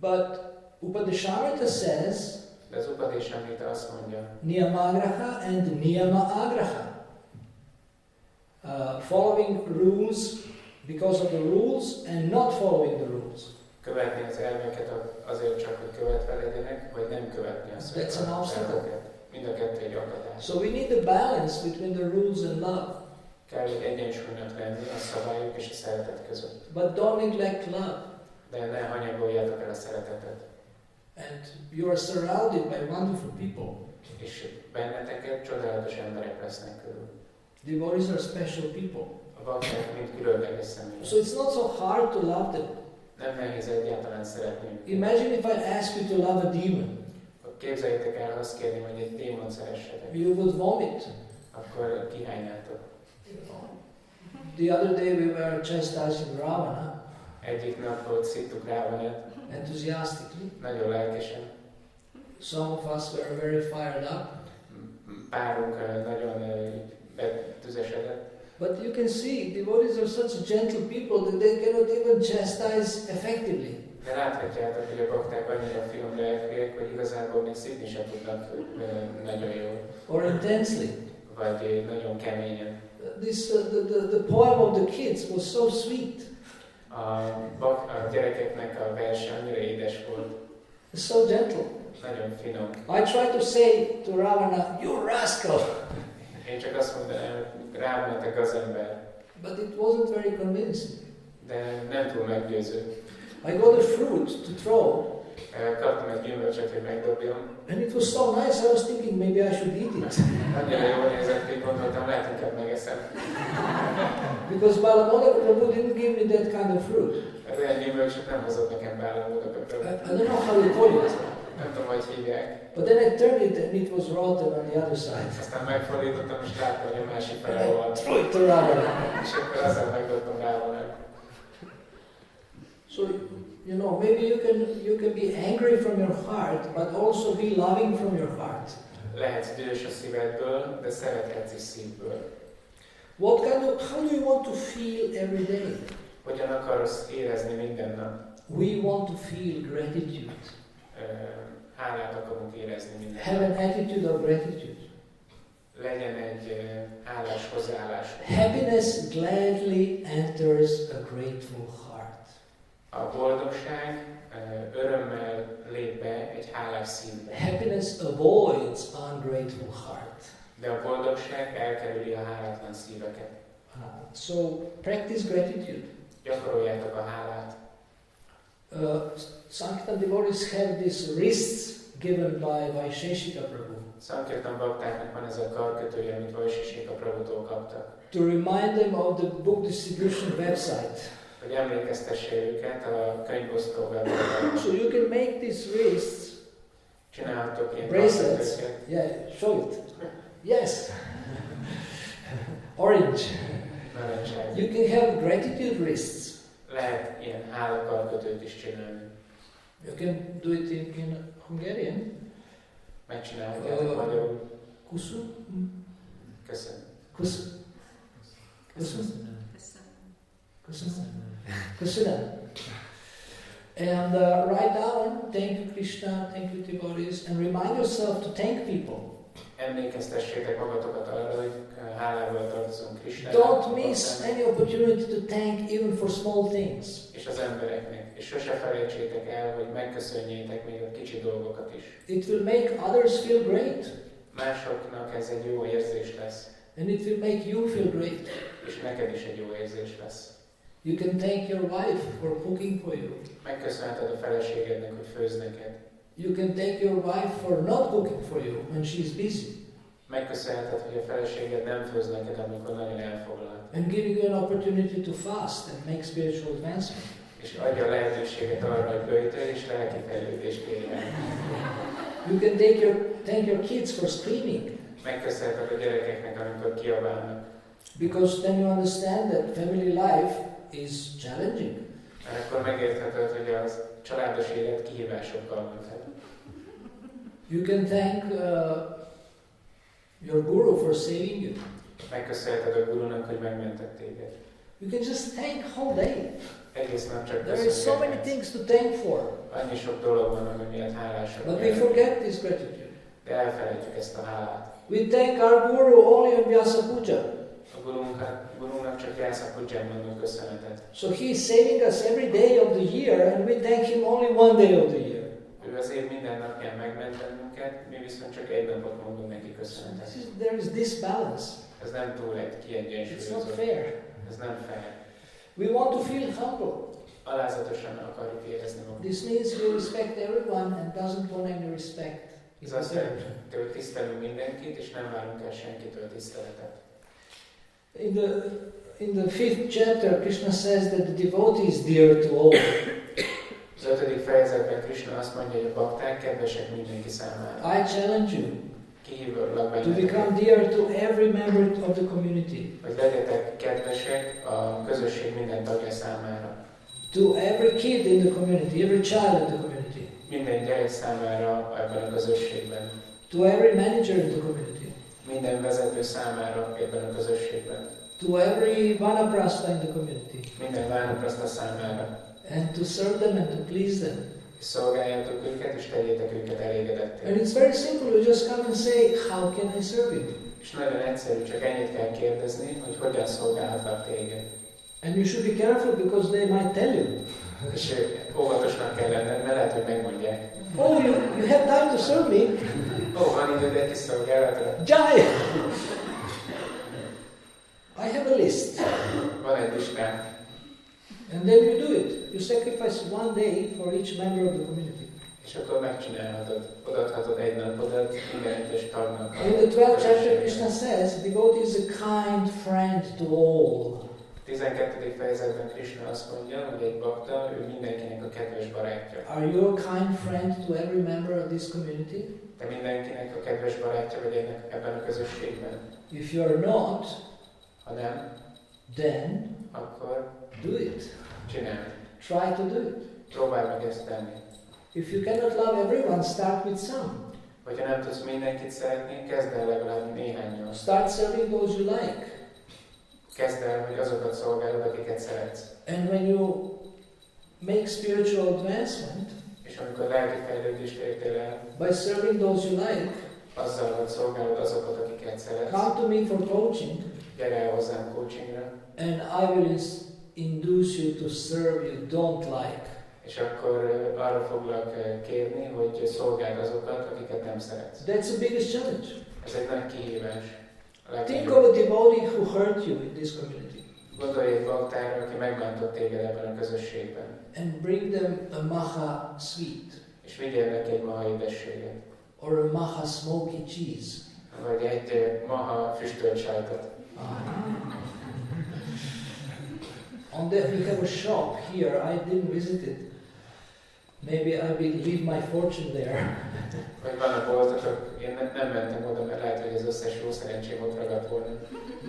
Speaker 1: But Upadeshamrita says,
Speaker 2: De az Upadeshamrita azt mondja,
Speaker 1: Niyamagraha and Niyama-agraha. Following rules because of the rules and not following the rules.
Speaker 2: követni az elveket azért csak, hogy követve legyenek, vagy nem követni azt, hogy
Speaker 1: That's an obstacle.
Speaker 2: Mind a kettő egy akadás.
Speaker 1: So we need a balance between the rules and love.
Speaker 2: Kell egy egyensúlynak lenni a szabályok és a szeretet között.
Speaker 1: But don't neglect love.
Speaker 2: De ne hanyagoljátok el a szeretetet.
Speaker 1: And you are surrounded by wonderful people.
Speaker 2: És benneteket csodálatos emberek lesznek körül.
Speaker 1: Devotees are special people.
Speaker 2: A bakták mind különleges személyek.
Speaker 1: So it's not so hard to love them.
Speaker 2: Nem nehéz egyáltalán szeretni.
Speaker 1: Imagine if I ask you to love a demon.
Speaker 2: Képzeljétek el, azt kérném, hogy egy démon szeressetek.
Speaker 1: You would vomit.
Speaker 2: Akkor kihányáltok.
Speaker 1: The other day we were chastising Ravana
Speaker 2: Egyik napot szittuk Rávanát,
Speaker 1: enthusiastically.
Speaker 2: nagyon lelkesen.
Speaker 1: Some of us were very fired up.
Speaker 2: Párunk nagyon betüzesedett.
Speaker 1: But you can see, devotees are such gentle people that they cannot even chastise effectively.
Speaker 2: De láthatjátok, hogy a bakták annyira finom lelkűek, hogy igazából még szidni sem tudnak nagyon jól.
Speaker 1: Or intensely.
Speaker 2: Vagy nagyon keményen.
Speaker 1: The poem of the kids was so sweet.
Speaker 2: A gyerekeknek a verse annyira édes volt.
Speaker 1: It's so gentle.
Speaker 2: Nagyon finom.
Speaker 1: I tried to say to Ravana, you rascal!
Speaker 2: Én csak azt mondanám, Ravana, te gazember.
Speaker 1: But it wasn't very convincing.
Speaker 2: De nem túl meggyőző.
Speaker 1: I got a fruit to throw.
Speaker 2: Kaptam egy gyümölcsöt, hogy megdobjam.
Speaker 1: And it was so nice, I was thinking maybe I should eat it.
Speaker 2: Annyira jól nézett, hogy gondoltam, lehet inkább megeszem.
Speaker 1: Because Balamoda Prabhu didn't give me that kind of fruit.
Speaker 2: Olyan gyümölcsöt nem hozott nekem Bálamóda Prabhu.
Speaker 1: I don't know how you call it.
Speaker 2: Nem tudom, hogy hívják.
Speaker 1: But then I turned it and it was rotten on the other side.
Speaker 2: Aztán megfordítottam, és láttam, hogy a másik fele volt.
Speaker 1: Throw it around.
Speaker 2: És akkor aztán megdobtam rá volna.
Speaker 1: So, you know, maybe you can be angry from your heart, but also be loving from your heart.
Speaker 2: Lehetsz dühös a szívedből, de szerethetsz is szívből.
Speaker 1: How do you want to feel every day?
Speaker 2: Hogyan akarsz érezni minden nap?
Speaker 1: We want to feel gratitude.
Speaker 2: Hálát akarunk érezni minden
Speaker 1: Have
Speaker 2: nap.
Speaker 1: an attitude of gratitude.
Speaker 2: Legyen egy hálás hozzáállás.
Speaker 1: Happiness gladly enters a grateful heart.
Speaker 2: A boldogság örömmel lép be egy hálás szívbe.
Speaker 1: Happiness avoids ungrateful heart.
Speaker 2: De a boldogság elkerüli a hálátlan szíveket.
Speaker 1: So practice gratitude.
Speaker 2: Gyakoroljátok a hálát.
Speaker 1: Sankirtan devotees have these wrists given by Vaisheshika Prabhu
Speaker 2: Sankirtan baktáknak van ez a karkötője, amit Vaisheshika Prabhutól kaptak.
Speaker 1: to remind them of the book distribution website.
Speaker 2: Hogy emlékeztesse őket a könyvosztó weboldalon.
Speaker 1: So you can make these wrists
Speaker 2: Csinálhatok ilyen
Speaker 1: bracelets.
Speaker 2: karkötőket.
Speaker 1: Yeah, show it. Yes. Orange.
Speaker 2: Narancság.
Speaker 1: You can have gratitude wrists.
Speaker 2: Lehet ilyen hálakarkötőt is csinálni.
Speaker 1: You can do it in Hungarian.
Speaker 2: Megcsinálhatjátok magyarul.
Speaker 1: Kusu.
Speaker 2: Köszönöm.
Speaker 1: Kusu. Kusu. Köszönöm. And write down, thank you Krishna, thank you devotees, and remind yourself to thank people.
Speaker 2: Emlékeztessétek magatokat arra, hogy hálával tartozunk Krishnának.
Speaker 1: Don't miss any opportunity to thank even for small things.
Speaker 2: És az embereknek. És sose felejtsétek el, hogy megköszönjétek még a kicsi dolgokat is.
Speaker 1: It will make others feel great.
Speaker 2: Másoknak ez egy jó érzés lesz.
Speaker 1: And it will make you feel great.
Speaker 2: És neked is egy jó érzés lesz.
Speaker 1: You can thank your wife for cooking for you.
Speaker 2: Megköszönheted a feleségednek, hogy főz neked.
Speaker 1: You can thank your wife for not cooking for you when she's busy.
Speaker 2: Megköszönheted, hogy a feleséged nem főz neked, amikor nagyon elfoglalt.
Speaker 1: And giving you an opportunity to fast and make spiritual advancement.
Speaker 2: És adja a lehetőséget arra, hogy böjtölj és lelki fejlődést érjen.
Speaker 1: You can thank your kids for screaming.
Speaker 2: Megköszönheted a gyerekeknek, amikor kiabálnak.
Speaker 1: Because then you understand that family life is challenging.
Speaker 2: Mert akkor megértheted, hogy a családos élet kihívásokkal van fel.
Speaker 1: You can thank your guru for saving you.
Speaker 2: Megköszönheted a gurunak, hogy megmentett téged.
Speaker 1: You can just thank whole day.
Speaker 2: Egész nap csak
Speaker 1: There is so many
Speaker 2: köszöngethetsz.
Speaker 1: things to thank for.
Speaker 2: Annyi sok dolog van, ami miatt hálásak
Speaker 1: But we
Speaker 2: vagyunk.
Speaker 1: forget this gratitude.
Speaker 2: De elfelejtjük ezt a hálát.
Speaker 1: We thank our guru only on Vyasa Puja.
Speaker 2: A gurunknak csak Vyasa Puján mondunk köszönetet.
Speaker 1: So he is saving us every day of the year and we thank him only one day of the year.
Speaker 2: Ő az év minden napján megment bennünket, mi viszont csak egy napot mondunk neki köszönetet.
Speaker 1: There is this balance.
Speaker 2: Ez nem túl egy
Speaker 1: It's not
Speaker 2: kiegyensúlyozott.
Speaker 1: fair.
Speaker 2: Ez nem fair.
Speaker 1: We want to feel humble.
Speaker 2: Alázatosan akarjuk érezni magunkat.
Speaker 1: This means we respect everyone and doesn't want any respect.
Speaker 2: Ez azt jelenti, hogy tisztelünk mindenkit, és nem várunk el senkitől tiszteletet.
Speaker 1: In the 5th chapter, Krishna says that the devotee is dear to all.
Speaker 2: Az 5. fejezetben Krishna azt mondja, hogy a bakták kedvesek mindenki számára.
Speaker 1: I challenge you
Speaker 2: Kihívólag
Speaker 1: to become
Speaker 2: benneteket,
Speaker 1: dear to every member of the community,
Speaker 2: hogy legyetek kedvesek a közösség minden tagja számára.
Speaker 1: to every kid in the community, every child in the community,
Speaker 2: Minden gyerek számára ebben a közösségben.
Speaker 1: to every manager in the community,
Speaker 2: Minden vezető számára ebben a közösségben.
Speaker 1: to every vanaprastha in the community,
Speaker 2: Minden vánopraszta számára.
Speaker 1: and to serve them and to please them.
Speaker 2: És szolgáljátok őket, és tegyétek őket elégedetté.
Speaker 1: And it's very simple. You just come and say, how can I serve you?
Speaker 2: És nagyon egyszerű, csak ennyit kell kérdezni, hogy hogyan szolgálhatlak téged.
Speaker 1: And you should be careful because they might tell you.
Speaker 2: És óvatosnak kell lenned, mert lehet, hogy megmondják.
Speaker 1: Oh, you have time to serve me?
Speaker 2: Van időd egy kis szolgálatra?
Speaker 1: Jai! I have a list.
Speaker 2: Van egy listám.
Speaker 1: And then you do it. You sacrifice one day for each member of the community.
Speaker 2: És akkor megcsinálhatod. Odaadhatod egy napodat minden egyes tagnak.
Speaker 1: In the 12th chapter, Krishna says, devotee is a kind friend to all.
Speaker 2: 12. fejezetben Krishna azt mondja, hogy egy bakta, ő mindenkinek a kedves barátja.
Speaker 1: Are you a kind friend to every member of this community?
Speaker 2: Te mindenkinek a kedves barátja vagy ebben a közösségben?
Speaker 1: If you are not,
Speaker 2: Ha nem,
Speaker 1: then
Speaker 2: akkor
Speaker 1: do it.
Speaker 2: csináld.
Speaker 1: Try to do it.
Speaker 2: Próbálj meg ezt tenni.
Speaker 1: If you cannot love everyone, start with some.
Speaker 2: Hogyha nem tudsz mindenkit szeretni, kezd el legalább néhányan.
Speaker 1: Start serving those you like.
Speaker 2: Kezd el, hogy azokat szolgálod, akiket szeretsz.
Speaker 1: And when you make spiritual advancement,
Speaker 2: És amikor lelki fejlődést értél el,
Speaker 1: by serving those you like,
Speaker 2: azzal, hogy szolgálod azokat, akiket szeretsz,
Speaker 1: come to me for coaching,
Speaker 2: gyere el hozzám coachingra,
Speaker 1: and I will induce you to serve you don't like.
Speaker 2: és akkor arra foglak kérni, hogy szolgáld azokat, akiket nem szeretsz.
Speaker 1: That's the biggest challenge.
Speaker 2: Ez egy nagy kihívás.
Speaker 1: Think of a devotee who hurt you in this community,
Speaker 2: Gondolj egy baktára, aki megbántott téged ebben a közösségben,
Speaker 1: and bring them a maha sweet,
Speaker 2: és vigyél neki egy maha édességet,
Speaker 1: or a maha smoky cheese.
Speaker 2: vagy egy maha füstölt sajtot.
Speaker 1: On that we have a shop here. I didn't visit it. Maybe I will leave my fortune there.
Speaker 2: Vagy vannak boltotok, én nem mentem oda, mert lehet, hogy az összes jó szerencsém ott ragadt volna.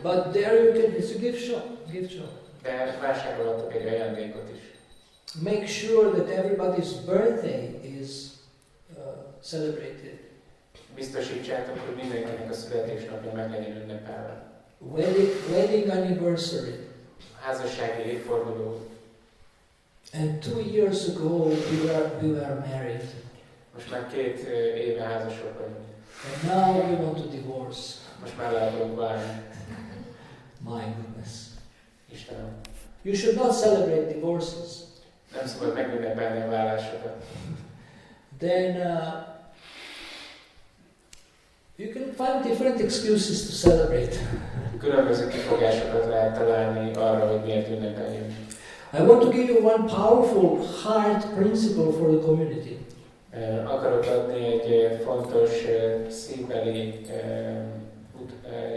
Speaker 1: But there you can, it's a gift shop. Gift shop.
Speaker 2: De vásárolhatok egy ajándékot is.
Speaker 1: Make sure that everybody's birthday is celebrated.
Speaker 2: Biztosítsátok, hogy mindenkinek a születésnapja meg legyen ünnepelve.
Speaker 1: Wedding anniversary.
Speaker 2: Házassági évforduló.
Speaker 1: And 2 years ago we were married.
Speaker 2: Most már 2 éve házasok vagyunk.
Speaker 1: And now we want to divorce.
Speaker 2: Most már le akarunk válni.
Speaker 1: My goodness.
Speaker 2: Istenem.
Speaker 1: You should not celebrate divorces.
Speaker 2: Nem szabad megünnepelni a vállásokat.
Speaker 1: Then you can find different excuses to celebrate.
Speaker 2: Különböző kifogásokat lehet találni arra, hogy miért ünnepeljünk.
Speaker 1: I want to give you one powerful heart principle for the community.
Speaker 2: Akarok adni egy fontos szívbeli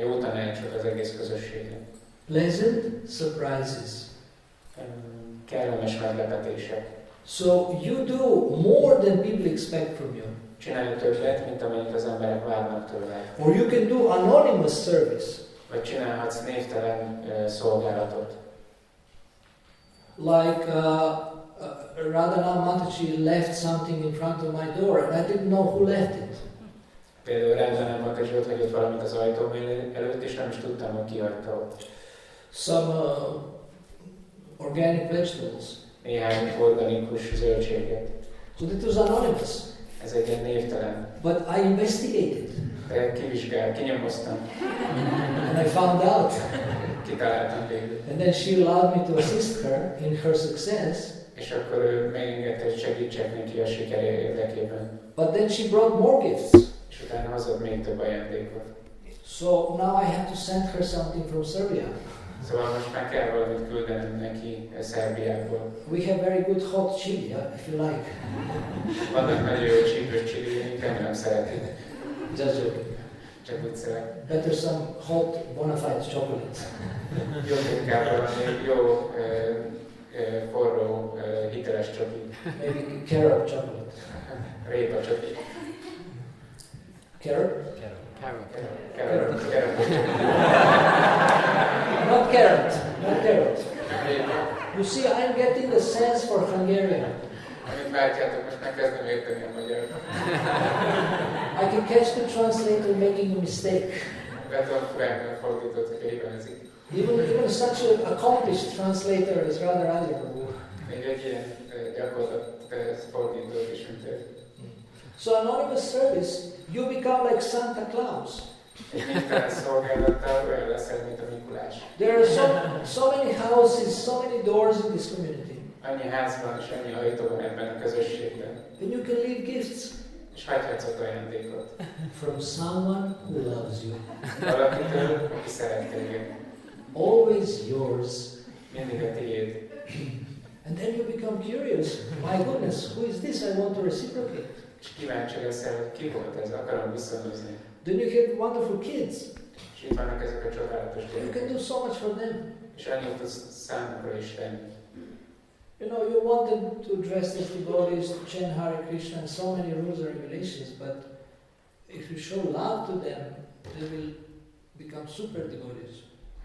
Speaker 2: jó tanácsot az egész közösségnek.
Speaker 1: Pleasant surprises.
Speaker 2: Kellemes meglepetések.
Speaker 1: So you do more than people expect from you.
Speaker 2: Csinálj többet, mint amennyit az emberek várnak tőle.
Speaker 1: Or you can do anonymous service.
Speaker 2: Vagy csinálhatsz névtelen szolgálatot.
Speaker 1: Like Radhana Mataji left something in front of my door and I didn't know who left it.
Speaker 2: Például Radhana Mataji ott hagyott valamit az ajtóm előtt, és nem is tudtam, hogy ki hagyta ott.
Speaker 1: Some organic vegetables.
Speaker 2: Néhány organikus zöldséget.
Speaker 1: So that was anonymous.
Speaker 2: Ez egy ilyen névtelen.
Speaker 1: But I investigated.
Speaker 2: Kinyomoztam.
Speaker 1: And I found out.
Speaker 2: Kitaláltam végül.
Speaker 1: And then she allowed me to assist her in her success.
Speaker 2: És akkor ő megengedte, hogy segítsek neki a siker érdekében.
Speaker 1: But then she brought more gifts.
Speaker 2: És utána hozott még több ajándékot.
Speaker 1: So now I have to send her something from Serbia.
Speaker 2: Szóval most már kell valamit küldenem neki Szerbiából.
Speaker 1: We have very good hot chili, if you like.
Speaker 2: Vannak nagyon jó csípős csilliink, remélem szeretik.
Speaker 1: Just joking.
Speaker 2: Csak viccelek.
Speaker 1: Better some hot bona fide chocolate.
Speaker 2: Jó inkább valami jó, forró, hiteles csoki.
Speaker 1: Maybe carrot chocolate.
Speaker 2: Répa csoki.
Speaker 1: Carrot?
Speaker 2: Carrot.
Speaker 1: Not carrot. Not carrot. You see, I'm getting the sense for Hungarian.
Speaker 2: Amit látjátok, most megkezdem érteni a magyar.
Speaker 1: I can catch the translator making a mistake.
Speaker 2: Be tudom furálni a fordítót, hogy hibázik.
Speaker 1: Even such an accomplished translator is rather admirable.
Speaker 2: Még egy ilyen gyakorlat fordítót is, mint ő.
Speaker 1: So anonymous service, you become like Santa Claus.
Speaker 2: Egy névtelen szolgálattal olyan leszel, mint a Mikulás.
Speaker 1: There are so many houses, so many doors in this community.
Speaker 2: Annyi ház van és annyi ajtó van ebben a közösségben.
Speaker 1: And you can leave gifts.
Speaker 2: És hagyhatsz ott ajándékot.
Speaker 1: From someone who loves you.
Speaker 2: Valakitől, aki szeret téged.
Speaker 1: Always yours.
Speaker 2: Mindig a tiéd.
Speaker 1: And then you become curious. My goodness, who is this? I want to reciprocate.
Speaker 2: És kíváncsi leszel, hogy ki volt ez, akarom viszonyozni.
Speaker 1: Then you have wonderful kids.
Speaker 2: És itt vannak ezek a csodálatos
Speaker 1: You can
Speaker 2: gyerekek.
Speaker 1: do so much for them.
Speaker 2: És annyit tudsz számunkra is tenni.
Speaker 1: You know, you want them to dress as devotees, to chant Hare Krishna, and so many rules and regulations, but if you show love to them, they will become super devotees.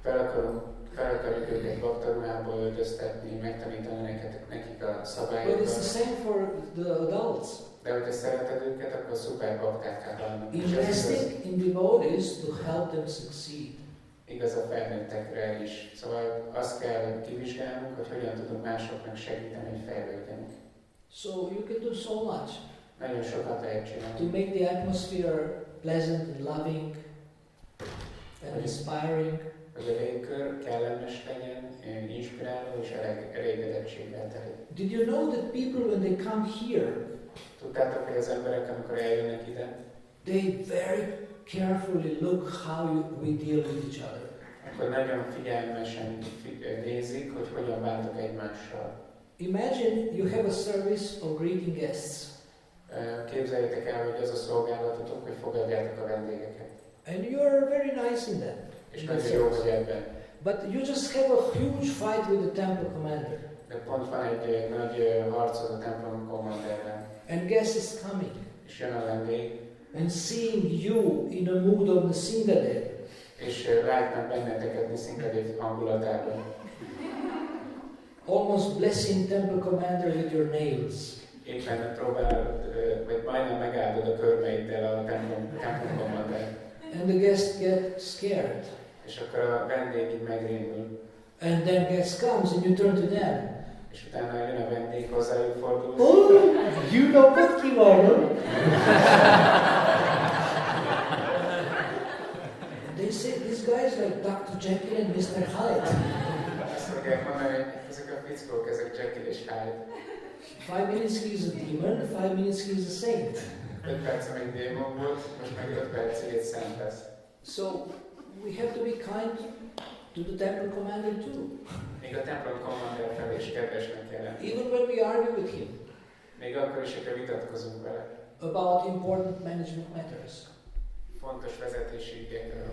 Speaker 2: Fel akarjuk őket baktaruhából öltöztetni, megtanítani nekik a
Speaker 1: But
Speaker 2: szabályokat.
Speaker 1: it's the same for the adults.
Speaker 2: De hogyha szereted őket, akkor szuper baktát kell találni.
Speaker 1: Investing in devotees to help them succeed.
Speaker 2: Igaz a felnőttekre is. Szóval azt kell kivizsgálnunk, hogy hogyan tudunk másoknak segíteni, hogy fejlődjenek.
Speaker 1: So you can do so much
Speaker 2: Nagyon sokat lehet
Speaker 1: to
Speaker 2: csinálni.
Speaker 1: make the atmosphere pleasant and loving and inspiring.
Speaker 2: Hogy a légkör kellemes legyen, inspiráló és elégedettséggel teli.
Speaker 1: Did you know that people when they come here,
Speaker 2: Tudtátok, hogy az emberek, amikor eljönnek ide,
Speaker 1: they very carefully look how we deal with each other.
Speaker 2: akkor nagyon figyelmesen nézik, hogy hogyan bántok egymással.
Speaker 1: Imagine you have a service of greeting guests,
Speaker 2: Képzeljétek el, hogy az a szolgálatotok, hogy fogadjátok a vendégeket.
Speaker 1: and you are very nice in that.
Speaker 2: És nagyon jó vagy ebben.
Speaker 1: But you just have a huge fight with the temple commander,
Speaker 2: De pont van egy nagy harcod a templom kommanderrel.
Speaker 1: and guest is coming,
Speaker 2: És jön a vendég,
Speaker 1: and seeing you in a mood of the Singadev,
Speaker 2: és látnak benneteket Niszinkadev hangulatában.
Speaker 1: almost blessing temple commander with your nails.
Speaker 2: Éppen próbál, vagy majdnem megáldod a körmeiddel a templom kommander.
Speaker 1: And the guest gets scared.
Speaker 2: És akkor a vendég így megrémül.
Speaker 1: And then guest comes and you turn to them.
Speaker 2: És utána jön a vendég, hozzájuk fordul.
Speaker 1: Oh, you know what you are. They say these guys like Dr. Jekyll and Mr. Hyde.
Speaker 2: Azt fogják mondani, hogy ezek a fickók, ezek Jekyll és Hyde.
Speaker 1: 5 minutes he is a demon, 5 minutes he is a saint.
Speaker 2: 5 perc még démon volt, most meg 5 percig egy szent lesz.
Speaker 1: So we have to be kind to the temple commander too.
Speaker 2: Még a templom kommander felé is kedvesnek kell lenni.
Speaker 1: Even when we argue with him
Speaker 2: Még akkor is, hogyha vitatkozunk vele.
Speaker 1: about important management matters.
Speaker 2: Fontos vezetési ügyekről.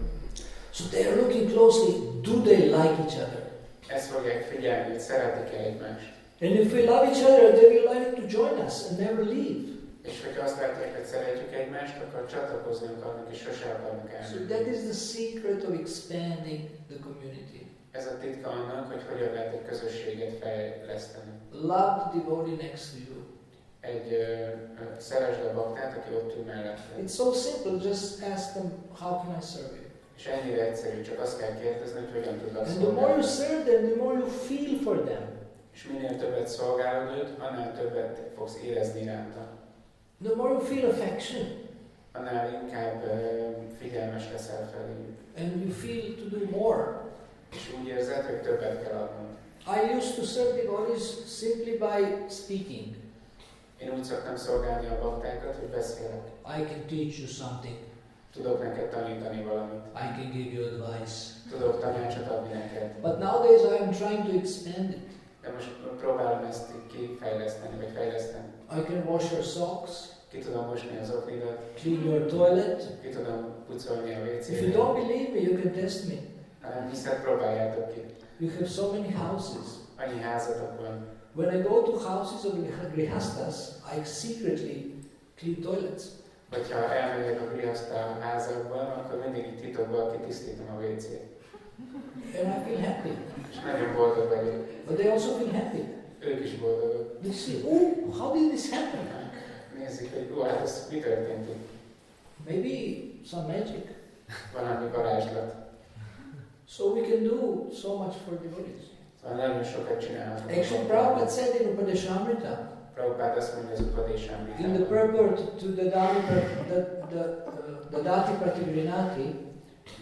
Speaker 1: So they are looking closely, do they like each other?
Speaker 2: Ezt fogják figyelni, hogy szeretik-e egymást.
Speaker 1: And if we love each other, they will like to join us and never leave.
Speaker 2: És hogyha azt látják, hogy szeretjük egymást, akkor csatlakozni akarnak és sose akarnak
Speaker 1: So
Speaker 2: elmenni.
Speaker 1: that is the secret of expanding the community.
Speaker 2: Ez a titka annak, hogy hogyan lehet egy közösséget fejleszteni.
Speaker 1: Love the devotee next to you.
Speaker 2: Szeresd a baktát, aki ott ül mellette.
Speaker 1: It's so simple, just ask them, how can I serve you?
Speaker 2: És ennyire egyszerű, csak azt kell kérdezni, hogy hogyan tudlak
Speaker 1: And the more you
Speaker 2: szolgálni.
Speaker 1: serve them, the more you feel for them.
Speaker 2: És minél többet szolgálod őt, annál többet fogsz érezni iránta.
Speaker 1: The more you feel affection,
Speaker 2: Annál inkább figyelmes leszel feléjük.
Speaker 1: and you feel to do more.
Speaker 2: És úgy érzed, hogy többet kell adnod.
Speaker 1: I used to serve devotees simply by speaking.
Speaker 2: Én úgy szoktam szolgálni a baktákat, hogy beszélek.
Speaker 1: I can teach you something.
Speaker 2: Tudok neked tanítani valamit.
Speaker 1: I can give you advice.
Speaker 2: Tudok tanácsot adni neked.
Speaker 1: But nowadays I am trying to expand it.
Speaker 2: De most próbálom ezt kifejleszteni, vagy fejleszteni.
Speaker 1: I can wash your socks,
Speaker 2: Ki tudom mosni az oknidat,
Speaker 1: clean your toilet.
Speaker 2: ki tudom pucolni a
Speaker 1: If you
Speaker 2: WC-t.
Speaker 1: don't believe me, you can test me.
Speaker 2: Nem hiszed, próbáljátok ki.
Speaker 1: You have so many houses.
Speaker 2: Annyi házatok van.
Speaker 1: When I go to houses of grihastas, I secretly clean toilets.
Speaker 2: Hogyha elmegyek a grihaszta házakban, akkor mindig itt titokban kitisztítom a WC-t.
Speaker 1: And I feel happy.
Speaker 2: És nagyon boldog vagyok.
Speaker 1: But they also feel happy.
Speaker 2: Ők is boldogok.
Speaker 1: They say, oh, how did this happen?
Speaker 2: Nézik, hogy hát ez mi történt itt?
Speaker 1: Maybe some magic.
Speaker 2: Valami varázslat.
Speaker 1: So we can do so much for devotees.
Speaker 2: Szóval nagyon sokat csinálhatunk.
Speaker 1: Actually, Prabhupada said in Upadeshamrita,
Speaker 2: Prabhupád azt mondja az
Speaker 1: in the
Speaker 2: Upadeshamritában.
Speaker 1: purport to the Dati Pratigrinati,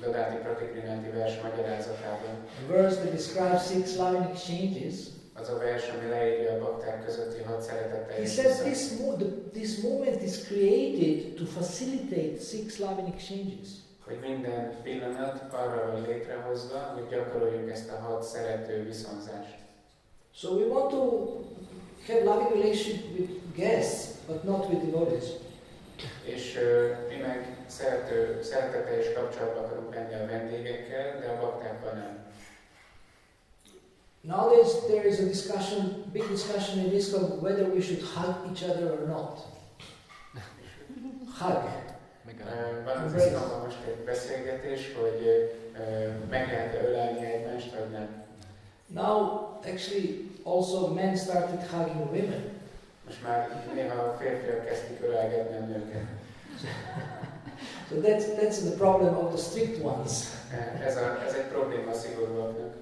Speaker 2: Dadáti Pratigrinati vers magyarázatában.
Speaker 1: a verse that describes 6 loving exchanges,
Speaker 2: Az a vers, ami leírja a bakták közötti 6 szeretettel.
Speaker 1: he says this movement is created to facilitate 6 loving exchanges.
Speaker 2: Hogy minden pillanat arra van létrehozva, hogy gyakoroljuk ezt a 6 szerető viszonzást.
Speaker 1: So we want to have loving relationship with guests, but not with devotees.
Speaker 2: És mi meg szeretettel és kapcsolatban akarunk lenni a vendégekkel, de a baktákkal nem.
Speaker 1: Nowadays there is a discussion, big discussion in ISKCON whether we should hug each other or not. Hug.
Speaker 2: Van az iszlamban most egy beszélgetés, hogy meg lehet ölelni egymást, vagy nem.
Speaker 1: Now, actually, also men started hugging women.
Speaker 2: Most már néha a férfiak kezdik ölelgetni a nőket.
Speaker 1: So that's the problem of the strict ones.
Speaker 2: Ez egy probléma a szigorúaknak.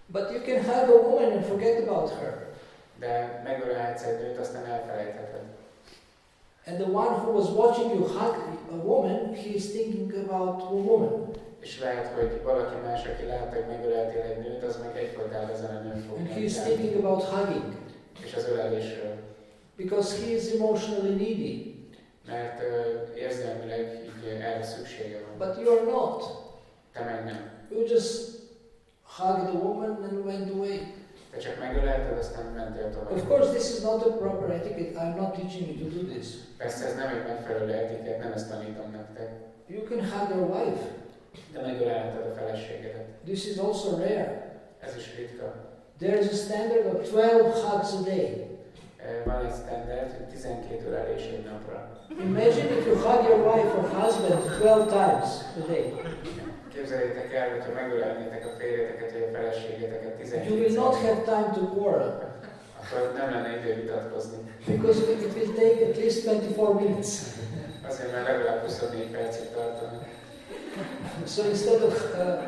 Speaker 1: But you can hug a woman and forget about her.
Speaker 2: De megölelhetsz egy nőt, aztán elfelejtheted.
Speaker 1: And the one who was watching you hug a woman, he is thinking about a woman.
Speaker 2: És lehet, hogy valaki más, aki látta, hogy megöleltél egy nőt, az meg egyfolytában ezen a nőn fog.
Speaker 1: And he is thinking about hugging.
Speaker 2: És az ölelésről.
Speaker 1: Because he is emotionally needy.
Speaker 2: Mert érzelmileg így erre szüksége van.
Speaker 1: But you are not.
Speaker 2: Te meg nem.
Speaker 1: You just hugged the woman and went away.
Speaker 2: Te csak megölelted, aztán mentél tovább.
Speaker 1: Of course, this is not a proper etiquette. I'm not teaching you to do this.
Speaker 2: Persze ez nem egy megfelelő etikett, nem ezt tanítom nektek.
Speaker 1: You can hug your wife.
Speaker 2: De megölelheted a feleségedet.
Speaker 1: This is also rare.
Speaker 2: Ez is ritka.
Speaker 1: There is a standard of 12 hugs a day.
Speaker 2: Van egy standard, hogy 12 ölelés egy napra.
Speaker 1: Imagine if you hug your wife or husband 12 times a day.
Speaker 2: Képzeljétek el, hogyha megölelnétek a férjeteket vagy a feleségeteket 12
Speaker 1: You will not have time to quarrel.
Speaker 2: Akkor nem lenne idő vitatkozni.
Speaker 1: Because it will take at least 24 minutes.
Speaker 2: Azért, mert legalább 24 percig tartani.
Speaker 1: So instead of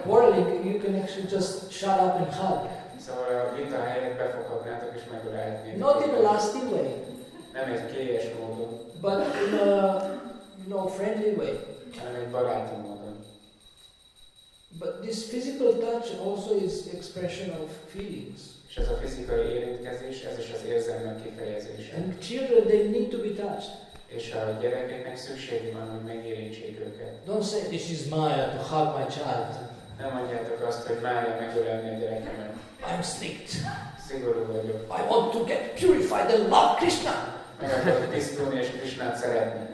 Speaker 1: quarreling, you can actually just shut up and hug.
Speaker 2: Szóval a vita helyett befoghatnátok és megölelhetnétek.
Speaker 1: Not in a lasting way.
Speaker 2: Nem egy kélyes módon.
Speaker 1: But in a friendly way.
Speaker 2: Hanem egy baráti módon.
Speaker 1: But this physical touch also is expression of feelings.
Speaker 2: És ez a fizikai érintkezés, ez is az érzelmek kifejezése.
Speaker 1: And children, they need to be touched.
Speaker 2: És a gyerekeknek szükségük van, hogy megérintsék őket.
Speaker 1: Don't say, this is Maya to hug my child.
Speaker 2: Nem mondjátok azt, hogy Mája megölelni a gyerekemet.
Speaker 1: I'm strict.
Speaker 2: Szigorú vagyok.
Speaker 1: I want to get purified and love Krishna.
Speaker 2: Meg akarok tisztulni és Krishnát szeretni.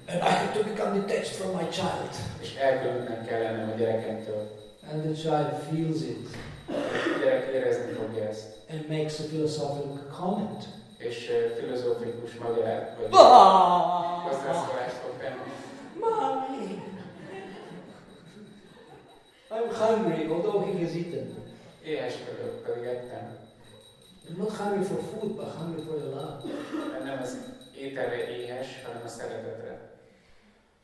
Speaker 1: And I have to become detached from my child.
Speaker 2: És elkülönnek kell lennem a gyerekemtől.
Speaker 1: And the child feels it.
Speaker 2: A gyerek érezni fogja ezt.
Speaker 1: And makes a philosophical comment.
Speaker 2: És filozófikus magyarát, vagy hozzászólást fog tenni.
Speaker 1: Mommy! I'm hungry, although he has eaten.
Speaker 2: Éhes vagyok, pedig ettem.
Speaker 1: I'm not hungry for food, but hungry for your love.
Speaker 2: Mert nem az ételre éhes, hanem a szeretetre.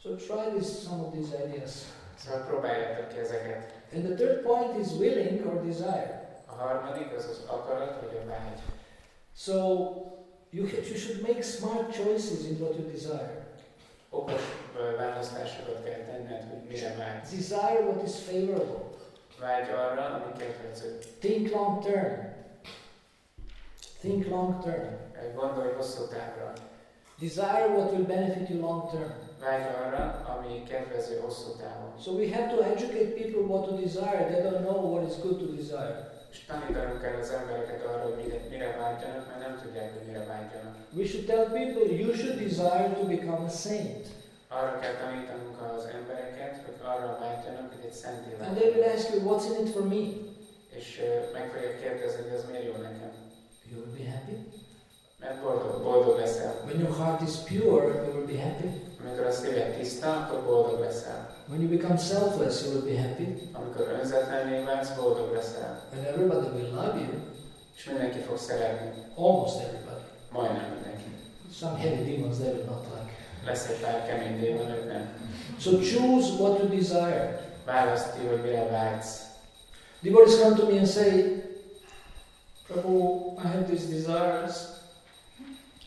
Speaker 1: So try some of these ideas.
Speaker 2: Szóval próbáljátok ki ezeket.
Speaker 1: And the third point is willing or desire.
Speaker 2: A harmadik az az akarat vagy a vágy.
Speaker 1: So you should make smart choices in what you desire.
Speaker 2: Okos választásokat kell tenned, hogy mire vágysz.
Speaker 1: Desire what is favorable.
Speaker 2: Vágy arra, ami kedvező.
Speaker 1: Think long term. Think long term.
Speaker 2: Gondolj hosszú távra.
Speaker 1: Desire what will benefit you long term.
Speaker 2: Vágy arra, ami kedvező hosszú távon.
Speaker 1: So we have to educate people what to desire. They don't know what is good to desire.
Speaker 2: És tanítanunk kell az embereket arra, hogy mire vágyjanak, mert nem tudják, hogy mire vágyjanak.
Speaker 1: We should tell people you should desire to become a saint.
Speaker 2: Arra kell tanítanunk az embereket, hogy arra vágyjanak, hogy egy szenté
Speaker 1: And they will ask you, what's in it for me?
Speaker 2: És meg fogják kérdezni, hogy ez miért jó nekem.
Speaker 1: You will be happy.
Speaker 2: Mert boldog leszel.
Speaker 1: When your heart is pure, you will be happy.
Speaker 2: Amikor a szíved tiszta, akkor boldog leszel.
Speaker 1: When you become selfless, you will be happy.
Speaker 2: Amikor önzetlenné válsz, boldog leszel.
Speaker 1: And everybody will love you.
Speaker 2: És mindenki fog szeretni.
Speaker 1: Almost everybody.
Speaker 2: Majdnem mindenki.
Speaker 1: Some heavy demons they will not like.
Speaker 2: Lesz egy pár kemény démon, ők nem.
Speaker 1: So choose what to desire.
Speaker 2: Válaszd ki, hogy mire vágysz.
Speaker 1: Devotees come to me and say, Prabhu, I have these desires.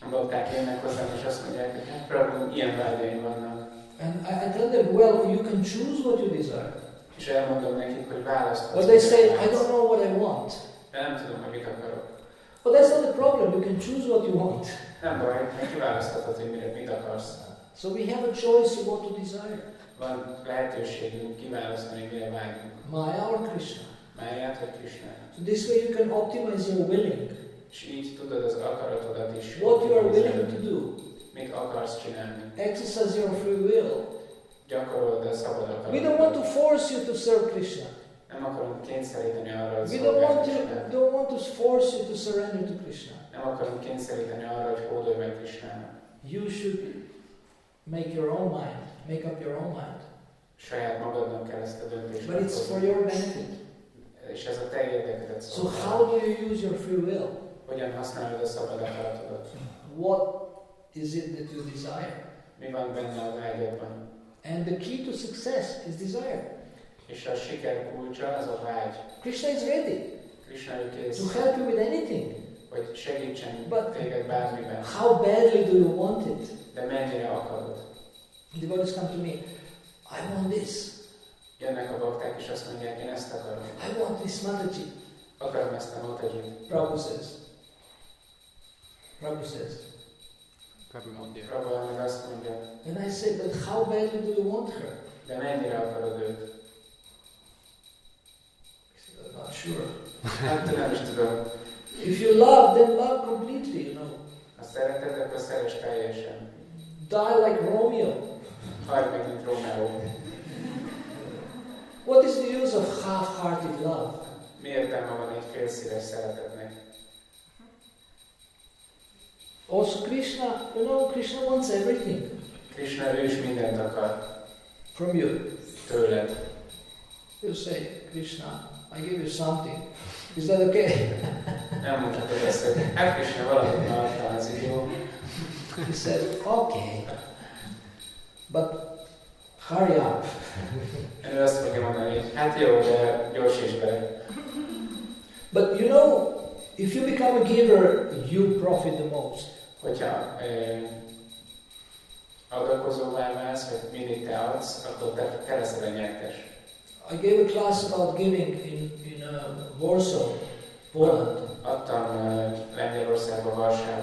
Speaker 2: A bakták jönnek hozzám, és azt mondják, hogy hát Prabhu, ilyen vágyaim vannak.
Speaker 1: And I tell them, well, you can choose what you desire.
Speaker 2: És elmondom nekik, hogy választhatsz.
Speaker 1: But they say, I don't know what I want.
Speaker 2: De nem tudom, hogy mit akarok.
Speaker 1: But that's not the problem. You can choose what you want.
Speaker 2: Nem baj, neki választhatod, hogy mit akarsz.
Speaker 1: So we have a choice of what to desire.
Speaker 2: Van lehetőségünk kiválasztani, mire vágyunk.
Speaker 1: Maya or Krishna.
Speaker 2: Máját vagy Krisnát.
Speaker 1: So this way you can optimize your willing.
Speaker 2: És így tudod az akaratodat is.
Speaker 1: What you are willing to do.
Speaker 2: Mit akarsz csinálni.
Speaker 1: Exercise your free will.
Speaker 2: Gyakorold a szabad
Speaker 1: We
Speaker 2: akaratot.
Speaker 1: don't want to force you to serve Krishna.
Speaker 2: Nem akarunk kényszeríteni arra, hogy
Speaker 1: We
Speaker 2: szolgálj Krisnának.
Speaker 1: don't want to force you to surrender to Krishna.
Speaker 2: Nem akarunk kényszeríteni arra, hogy hódolj meg Krisnának.
Speaker 1: You should make your own mind, make up your own mind.
Speaker 2: Saját magadnak kell ezt a döntést
Speaker 1: But it's for your benefit.
Speaker 2: És ez a te érdekedet
Speaker 1: So
Speaker 2: szolgálja.
Speaker 1: how do you use your free will?
Speaker 2: Hogyan használod a szabad akaratodat?
Speaker 1: What is it that you desire?
Speaker 2: Mi van benne a vágyadban?
Speaker 1: And the key to success is desire.
Speaker 2: És a siker kulcsa az a vágy.
Speaker 1: Krishna is ready
Speaker 2: Krishna ő kész,
Speaker 1: to help you with anything.
Speaker 2: hogy segítsen
Speaker 1: But
Speaker 2: téged bármiben.
Speaker 1: how badly do you want it?
Speaker 2: De mennyire akarod?
Speaker 1: Devotees come to me, I want this.
Speaker 2: Jönnek a bakták és azt mondják, én ezt akarom.
Speaker 1: I want this Mataji.
Speaker 2: Akarom ezt a Mataji.
Speaker 1: Prabhu says.
Speaker 2: Prabhu meg azt mondja,
Speaker 1: And I say, but how badly do you want her?
Speaker 2: de mennyire akarod őt?
Speaker 1: He said, I'm not sure.
Speaker 2: Hát nem is tudom.
Speaker 1: If you love, then love completely, you know.
Speaker 2: Ha szereted, akkor szeress teljesen.
Speaker 1: Die like Romeo.
Speaker 2: Hagyd meg, mint Rómeó.
Speaker 1: What is the use of half-hearted love?
Speaker 2: Mi értelme van egy félszíves szeretetnek?
Speaker 1: Also Krishna, you know, Krishna wants everything
Speaker 2: Krishna ő is mindent akar
Speaker 1: from you.
Speaker 2: tőled.
Speaker 1: You say, Krishna, I give you something. Is that okay?
Speaker 2: Nem mondhatod ezt, hogy hát Krishna valamit már adtál, az így jó.
Speaker 1: He said, okay, but hurry up.
Speaker 2: Ő azt fogja mondani, hogy hát jó, de gyorsíts bele.
Speaker 1: But you know, if you become a giver, you profit the most.
Speaker 2: Hogyha adakozóvá válsz, hogy mindig te adsz, akkor te leszel a nyertes.
Speaker 1: I gave a class about giving in Warsaw, Poland.
Speaker 2: Adtam Lengyelországban,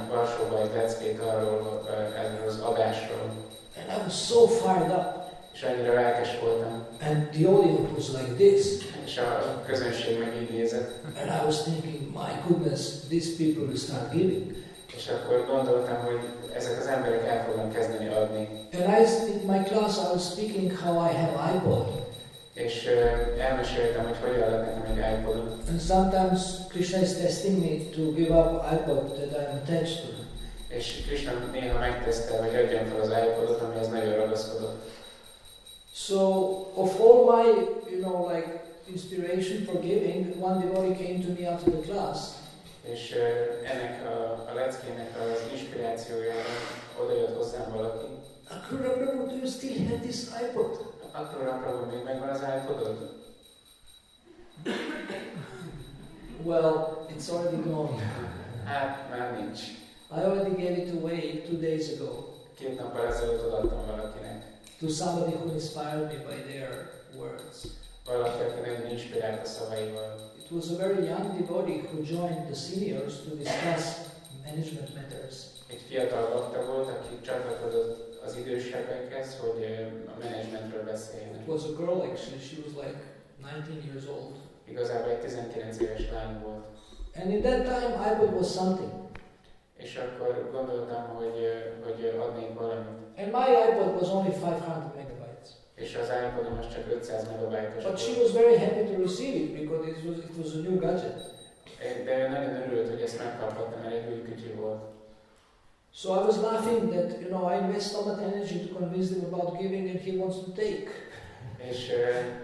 Speaker 2: Varsóban egy leckét erről az adásról.
Speaker 1: And I was so fired up.
Speaker 2: És annyira lelkes voltam.
Speaker 1: And the audience was like this.
Speaker 2: És a közönség meg így nézett.
Speaker 1: And I was thinking, my goodness, these people will start giving.
Speaker 2: És akkor gondoltam, hogy ezek az emberek el fognak kezdeni adni.
Speaker 1: And in my class I was speaking how I have iPod.
Speaker 2: És elmeséltem, hogy hogyan lett nekem egy iPodom.
Speaker 1: And sometimes Krishna is testing me to give up iPod that I'm attached to.
Speaker 2: És Krishna néha megtesztel, hogy adjam fel az iPodot, amihez nagyon ragaszkodott.
Speaker 1: So, of all my, inspiration for giving, one devotee came to me after the class.
Speaker 2: És ennek a leckének az inspirációjára oda jött hozzám valaki.
Speaker 1: Akrura Prabhu, do you still have this iPod?
Speaker 2: Akrura Prabhu, még megvan az iPodod?
Speaker 1: Well, it's already gone.
Speaker 2: Hát, már nincs.
Speaker 1: I already gave it away 2 days ago.
Speaker 2: 2 nappal ezelőtt odaadtam valakinek.
Speaker 1: To somebody who inspired me by their words.
Speaker 2: Valaki, aki nagyon inspirált a szavaival.
Speaker 1: It was a very young devotee who joined the seniors to discuss management matters.
Speaker 2: Egy fiatal bakta volt, aki csatlakozott az idősebbekhez, hogy a menedzsmentről beszéljen.
Speaker 1: It was a girl actually, she was like 19 years old.
Speaker 2: Igazából egy 19 éves lány volt.
Speaker 1: And in that time iPod was something.
Speaker 2: És akkor gondoltam, hogy adnék valamit.
Speaker 1: And my iPod was only 500 megabytes.
Speaker 2: És az iPodom az csak 500 megabájtos
Speaker 1: But she
Speaker 2: volt.
Speaker 1: was very happy to receive it because it was a new gadget.
Speaker 2: De ő nagyon örült, hogy ezt megkaphattam, mert egy új kütyű volt.
Speaker 1: So I was laughing that, I invest so much energy to convince him about giving and he wants to take.
Speaker 2: És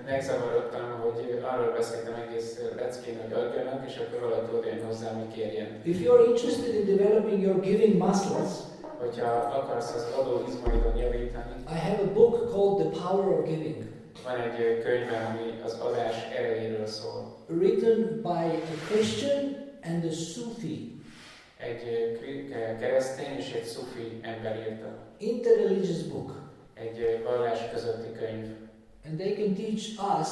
Speaker 2: megzavarodtam, hogy arról beszéltem egész leckén, hogy adjanak, és akkor valaki odajön hozzám, hogy kérjen.
Speaker 1: If you are interested in developing your giving muscles,
Speaker 2: hogyha akarsz az adó izmaidon javítani,
Speaker 1: I have a book called The Power of Giving.
Speaker 2: van egy könyvem, ami az adás erejéről szól.
Speaker 1: Written by a Christian and a Sufi.
Speaker 2: Egy keresztény és egy szufi ember írta.
Speaker 1: Interreligious book.
Speaker 2: Egy vallás közötti könyv.
Speaker 1: And they can teach us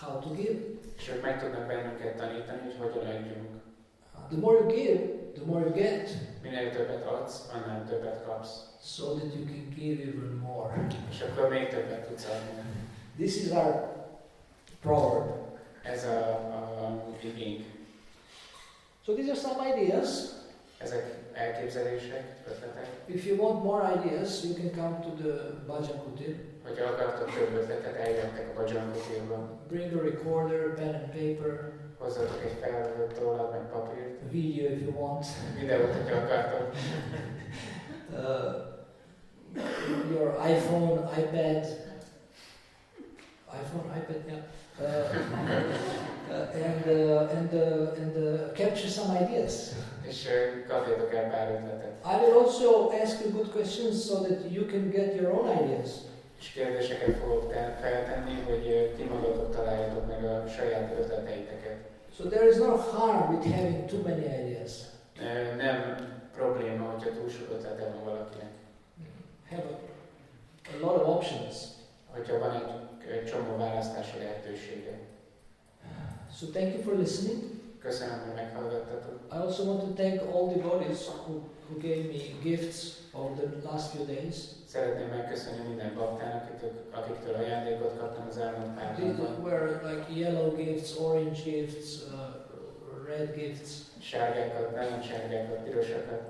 Speaker 1: how to give.
Speaker 2: És ők meg tudnak bennünket tanítani, hogy hogyan adjunk.
Speaker 1: The more you give, the more you get.
Speaker 2: Minél többet adsz, annál többet kapsz.
Speaker 1: So that you can give even more.
Speaker 2: És akkor még többet tudsz adni.
Speaker 1: This is our proverb.
Speaker 2: Ez a igény.
Speaker 1: So these are some ideas.
Speaker 2: Ezek elképzelések, ötletek.
Speaker 1: If you want more ideas, you can come to the Bhajan Kutir.
Speaker 2: Hogyha akartok több ötletet, eljöttek a Bhajan Kutirba.
Speaker 1: Bring a recorder, pen and paper.
Speaker 2: Hozzatok egy felvevőt, tollat, meg papírt.
Speaker 1: A video if you want.
Speaker 2: Videót, hogyha akartok.
Speaker 1: Your iPhone, iPad, yeah. And capture some ideas.
Speaker 2: És kapjatok el pár ötletet.
Speaker 1: I will also ask you good questions so that you can get your own ideas.
Speaker 2: És kérdéseket fogok feltenni, hogy ti magatok találjátok meg a saját ötleteiteket.
Speaker 1: So there is no harm with having too many ideas.
Speaker 2: Nem probléma, hogyha túl sok ötlete van valakinek.
Speaker 1: Have a lot of options.
Speaker 2: Hogyha van egy csomó választási lehetősége.
Speaker 1: So thank you for listening.
Speaker 2: Köszönöm, hogy meghallgattatok.
Speaker 1: I also want to thank all the devotees who gave me gifts over the last few days.
Speaker 2: Szeretném megköszönni minden baktának, akiktől ajándékot kaptam az elmúlt pár
Speaker 1: These
Speaker 2: napban.
Speaker 1: were like yellow gifts, orange gifts, red gifts.
Speaker 2: Sárgákat, narancssárgákat, pirosakat.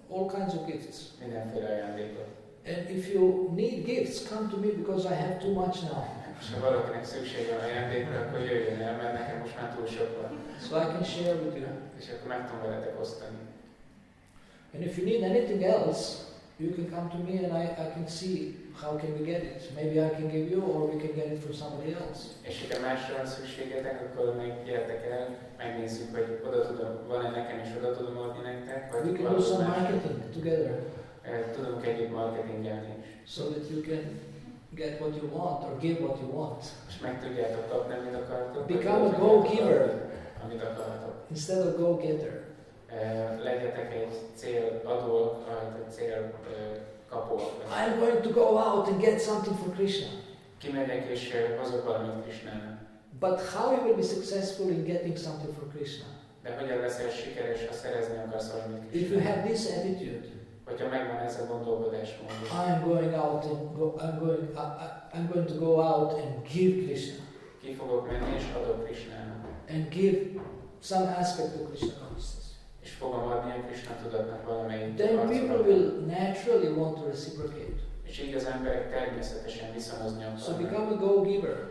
Speaker 1: All kinds of gifts.
Speaker 2: Mindenféle ajándékot.
Speaker 1: And if you need gifts, come to me because I have too much now.
Speaker 2: És ha valakinek szüksége van ajándékra, akkor jöjjön el, mert nekem most már túl sok van.
Speaker 1: So I can share with you.
Speaker 2: És akkor meg tudom veletek osztani.
Speaker 1: And if you need anything else, you can come to me and I can see how can we get it. Maybe I can give you or we can get it from somebody else.
Speaker 2: És ha másra van szükségetek, akkor meg gyertek el, megnézzük, hogy oda tudom, van-e nekem is oda tudom adni nektek, vagy
Speaker 1: We can do some marketing together.
Speaker 2: Tudunk együtt marketingelni is.
Speaker 1: So that you can get what you want or give what you want.
Speaker 2: És meg tudjátok kapni, amit akartok.
Speaker 1: Become a go-giver
Speaker 2: amit akartok.
Speaker 1: instead of go-getter.
Speaker 2: Legyetek egy céladó, egy célkapó.
Speaker 1: I'm going to go out and get something for Krishna.
Speaker 2: Kimegyek és hozok valamit Krishnának.
Speaker 1: But how you will be successful in getting something for Krishna?
Speaker 2: De hogyan leszel sikeres, ha szerezni akarsz valamit
Speaker 1: If you
Speaker 2: Krishnának?
Speaker 1: have this attitude,
Speaker 2: Hogyha megvan ez a gondolkodásmód,
Speaker 1: I'm going to go out and give Krishna
Speaker 2: ki fogok menni és adok Krishnának.
Speaker 1: and give some aspect of Krishna consciousness.
Speaker 2: És fogom adni a Krishna tudatnak valamelyik
Speaker 1: Then people
Speaker 2: arculatot.
Speaker 1: will naturally want to reciprocate.
Speaker 2: És így az emberek természetesen viszonozni
Speaker 1: So
Speaker 2: akarnak.
Speaker 1: become a go-giver.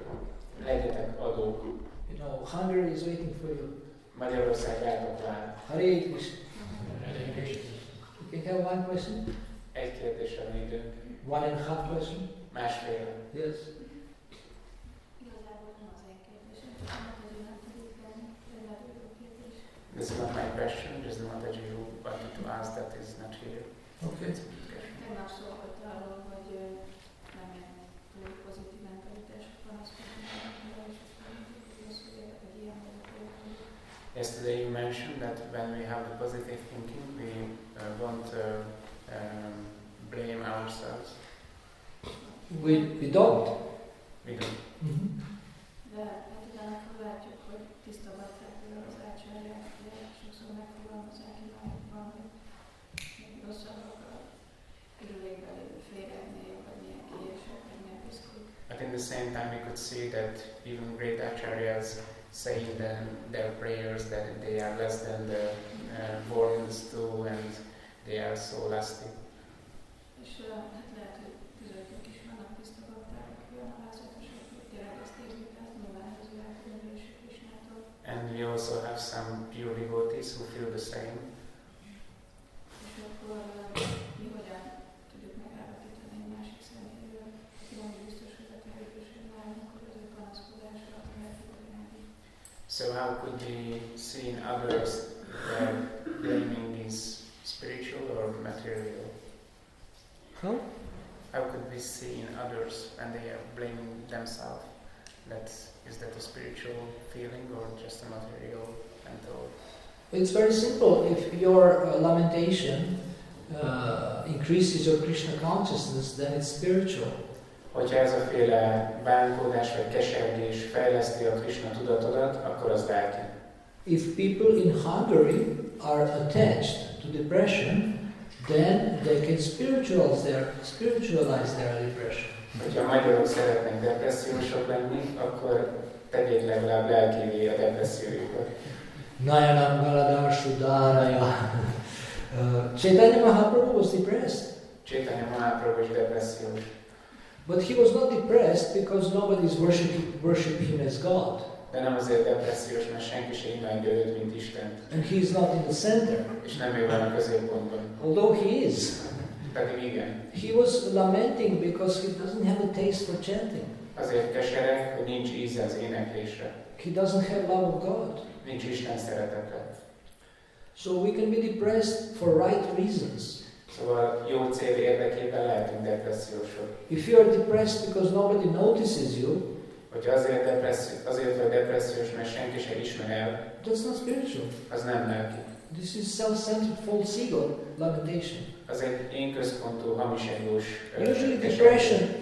Speaker 2: Legyetek adók.
Speaker 1: You know, Hungary is waiting for you.
Speaker 2: Magyarország rátok vár.
Speaker 1: Hare Krishna. You can have one question?
Speaker 2: Egy kérdésre van időnk.
Speaker 1: 1.5 question?
Speaker 2: Másfél.
Speaker 1: Yes.
Speaker 2: This is not my question, just Mataji who wanted to ask that is not here.
Speaker 1: Okay.
Speaker 4: Tegnap szó volt arról, hogy nem egy túl pozitív mentalitású panaszkodnak, és ilyen
Speaker 2: Yesterday you mentioned that when we have the positive thinking, we won't blame ourselves.
Speaker 1: We don't.
Speaker 2: We don't.
Speaker 1: Mm-hmm.
Speaker 4: De hát utána látjuk, hogy tiszta baktákból az ácsárják, sokszor megfogalmazzák irányokban, hogy rosszabbak a körülékben lévő félrenél, vagy milyen kiesek, vagy milyen piszkolik.
Speaker 2: But in the same time we could see that even great acharyas saying their prayers that they are less than the worms too and they are so lusty.
Speaker 4: És hát lehet, hogy közöttük is vannak tiszta bakták, akik olyan alázatosak, hogy tényleg ezt érzik, tehát nyilván ez az ő elkülönülésük Krisnától.
Speaker 2: And we also have some pure devotees who feel the same.
Speaker 4: És akkor mi hogyan tudjuk megállapítani egy másik személyről, aki nem biztos, hogy a terülőség nálunk, hogy az ő panaszkodása meg tudja menni.
Speaker 2: So how could we see in others blaming is spiritual or material?
Speaker 1: How?
Speaker 2: How could we see in others when they are blaming themselves? Is that a spiritual feeling or just a material, mental?
Speaker 1: It's very simple. If your lamentation increases your Krishna consciousness, then it's spiritual.
Speaker 2: Hogyha ez a féle bánkódás vagy kesergés fejleszti a Krishna tudatodat, akkor az lelki.
Speaker 1: If people in Hungary are attached to depression, then they can spiritualize their depression.
Speaker 2: Hogyha a magyarok szeretnek depressziósok lenni, akkor tegyék legalább lelkévé a depressziójukat.
Speaker 1: Nayanam Galadar Sudharaya. Chaitanya Mahaprabhu was depressed.
Speaker 2: Chaitanya Mahaprabhu is depressziós.
Speaker 1: But he was not depressed because nobody's worshiping him as God.
Speaker 2: De nem azért depressziós, mert senki sem imádja őt, mint Istent.
Speaker 1: And he is not in the center.
Speaker 2: És nem ő van a középpontban.
Speaker 1: Although he is.
Speaker 2: Pedig igen.
Speaker 1: He was lamenting because he doesn't have a taste for chanting.
Speaker 2: Azért kesereg, hogy nincs íze az éneklésre.
Speaker 1: He doesn't have love of God.
Speaker 2: Nincs Isten szeretete.
Speaker 1: So we can be depressed for right reasons.
Speaker 2: Szóval jó cél érdekében lehetünk depressziósok.
Speaker 1: If you are depressed because nobody notices you,
Speaker 2: Hogyha azért vagy depressziós, mert senki sem ismer el,
Speaker 1: that's not spiritual.
Speaker 2: az nem lelki.
Speaker 1: This is self-centered false ego lamentation.
Speaker 2: Az egy én központú, hamis egós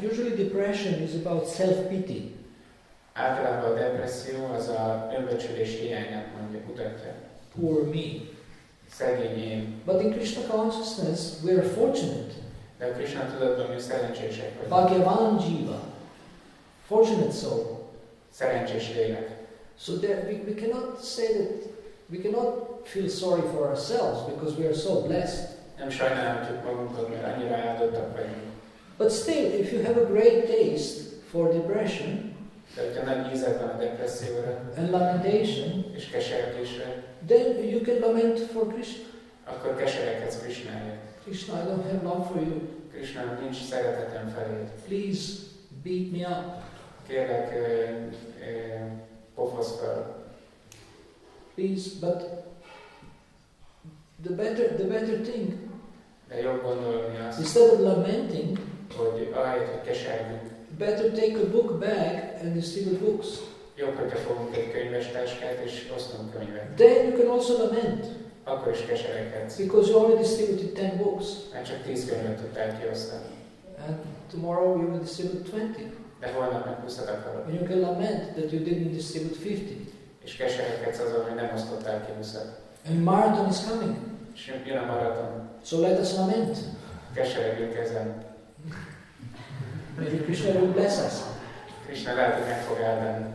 Speaker 1: Usually depression is about self-pity.
Speaker 2: Általában a depresszió az a önbecsülés hiányát mutatja.
Speaker 1: Poor me.
Speaker 2: Szegény én.
Speaker 1: But in Krishna consciousness, we are fortunate.
Speaker 2: De a Krishna tudatban mi szerencsések vagyunk.
Speaker 1: Bhagavan Jiva. Fortunate soul.
Speaker 2: Szerencsés lélek.
Speaker 1: So we cannot say that, we cannot feel sorry for ourselves because we are so blessed.
Speaker 2: Nem sajnálhatjuk magunkat, mert annyira áldottak vagyunk.
Speaker 1: But still, if you have a great taste for depression,
Speaker 2: De hogyha nagy ízed van a depresszióra
Speaker 1: and lamentation,
Speaker 2: és kesergésre,
Speaker 1: then you can lament for Krishna.
Speaker 2: akkor kesereghetsz Krishnáért.
Speaker 1: Krishna, I don't have love for you.
Speaker 2: Krishna, nincs szeretetem feléd.
Speaker 1: Please beat me up.
Speaker 2: Kérlek, pofoz fel.
Speaker 1: Please, but the better thing,
Speaker 2: De jobb gondolni azt,
Speaker 1: instead of lamenting,
Speaker 2: hogy ahelyett, hogy kesergünk,
Speaker 1: better take a book bag and distribute books.
Speaker 2: jobb, hogyha fogunk egy könyves táskát és osztunk könyvet.
Speaker 1: Then you can also lament,
Speaker 2: Akkor is kesereghetsz.
Speaker 1: because you already distributed 10 books,
Speaker 2: Mert csak 10 könyvet tudtál kiosztani.
Speaker 1: and tomorrow you will distribute 20.
Speaker 2: De holnap meg 20-at akarod.
Speaker 1: And you can lament that you didn't distribute 50.
Speaker 2: És kesereghetsz azon, hogy nem osztottál ki 20-at.
Speaker 1: And marathon is coming,
Speaker 2: És jön a maraton.
Speaker 1: so let us lament.
Speaker 2: Keseregünk ezen.
Speaker 1: Maybe Krishna will bless us.
Speaker 2: Krishna lehet, hogy meg fog áldani.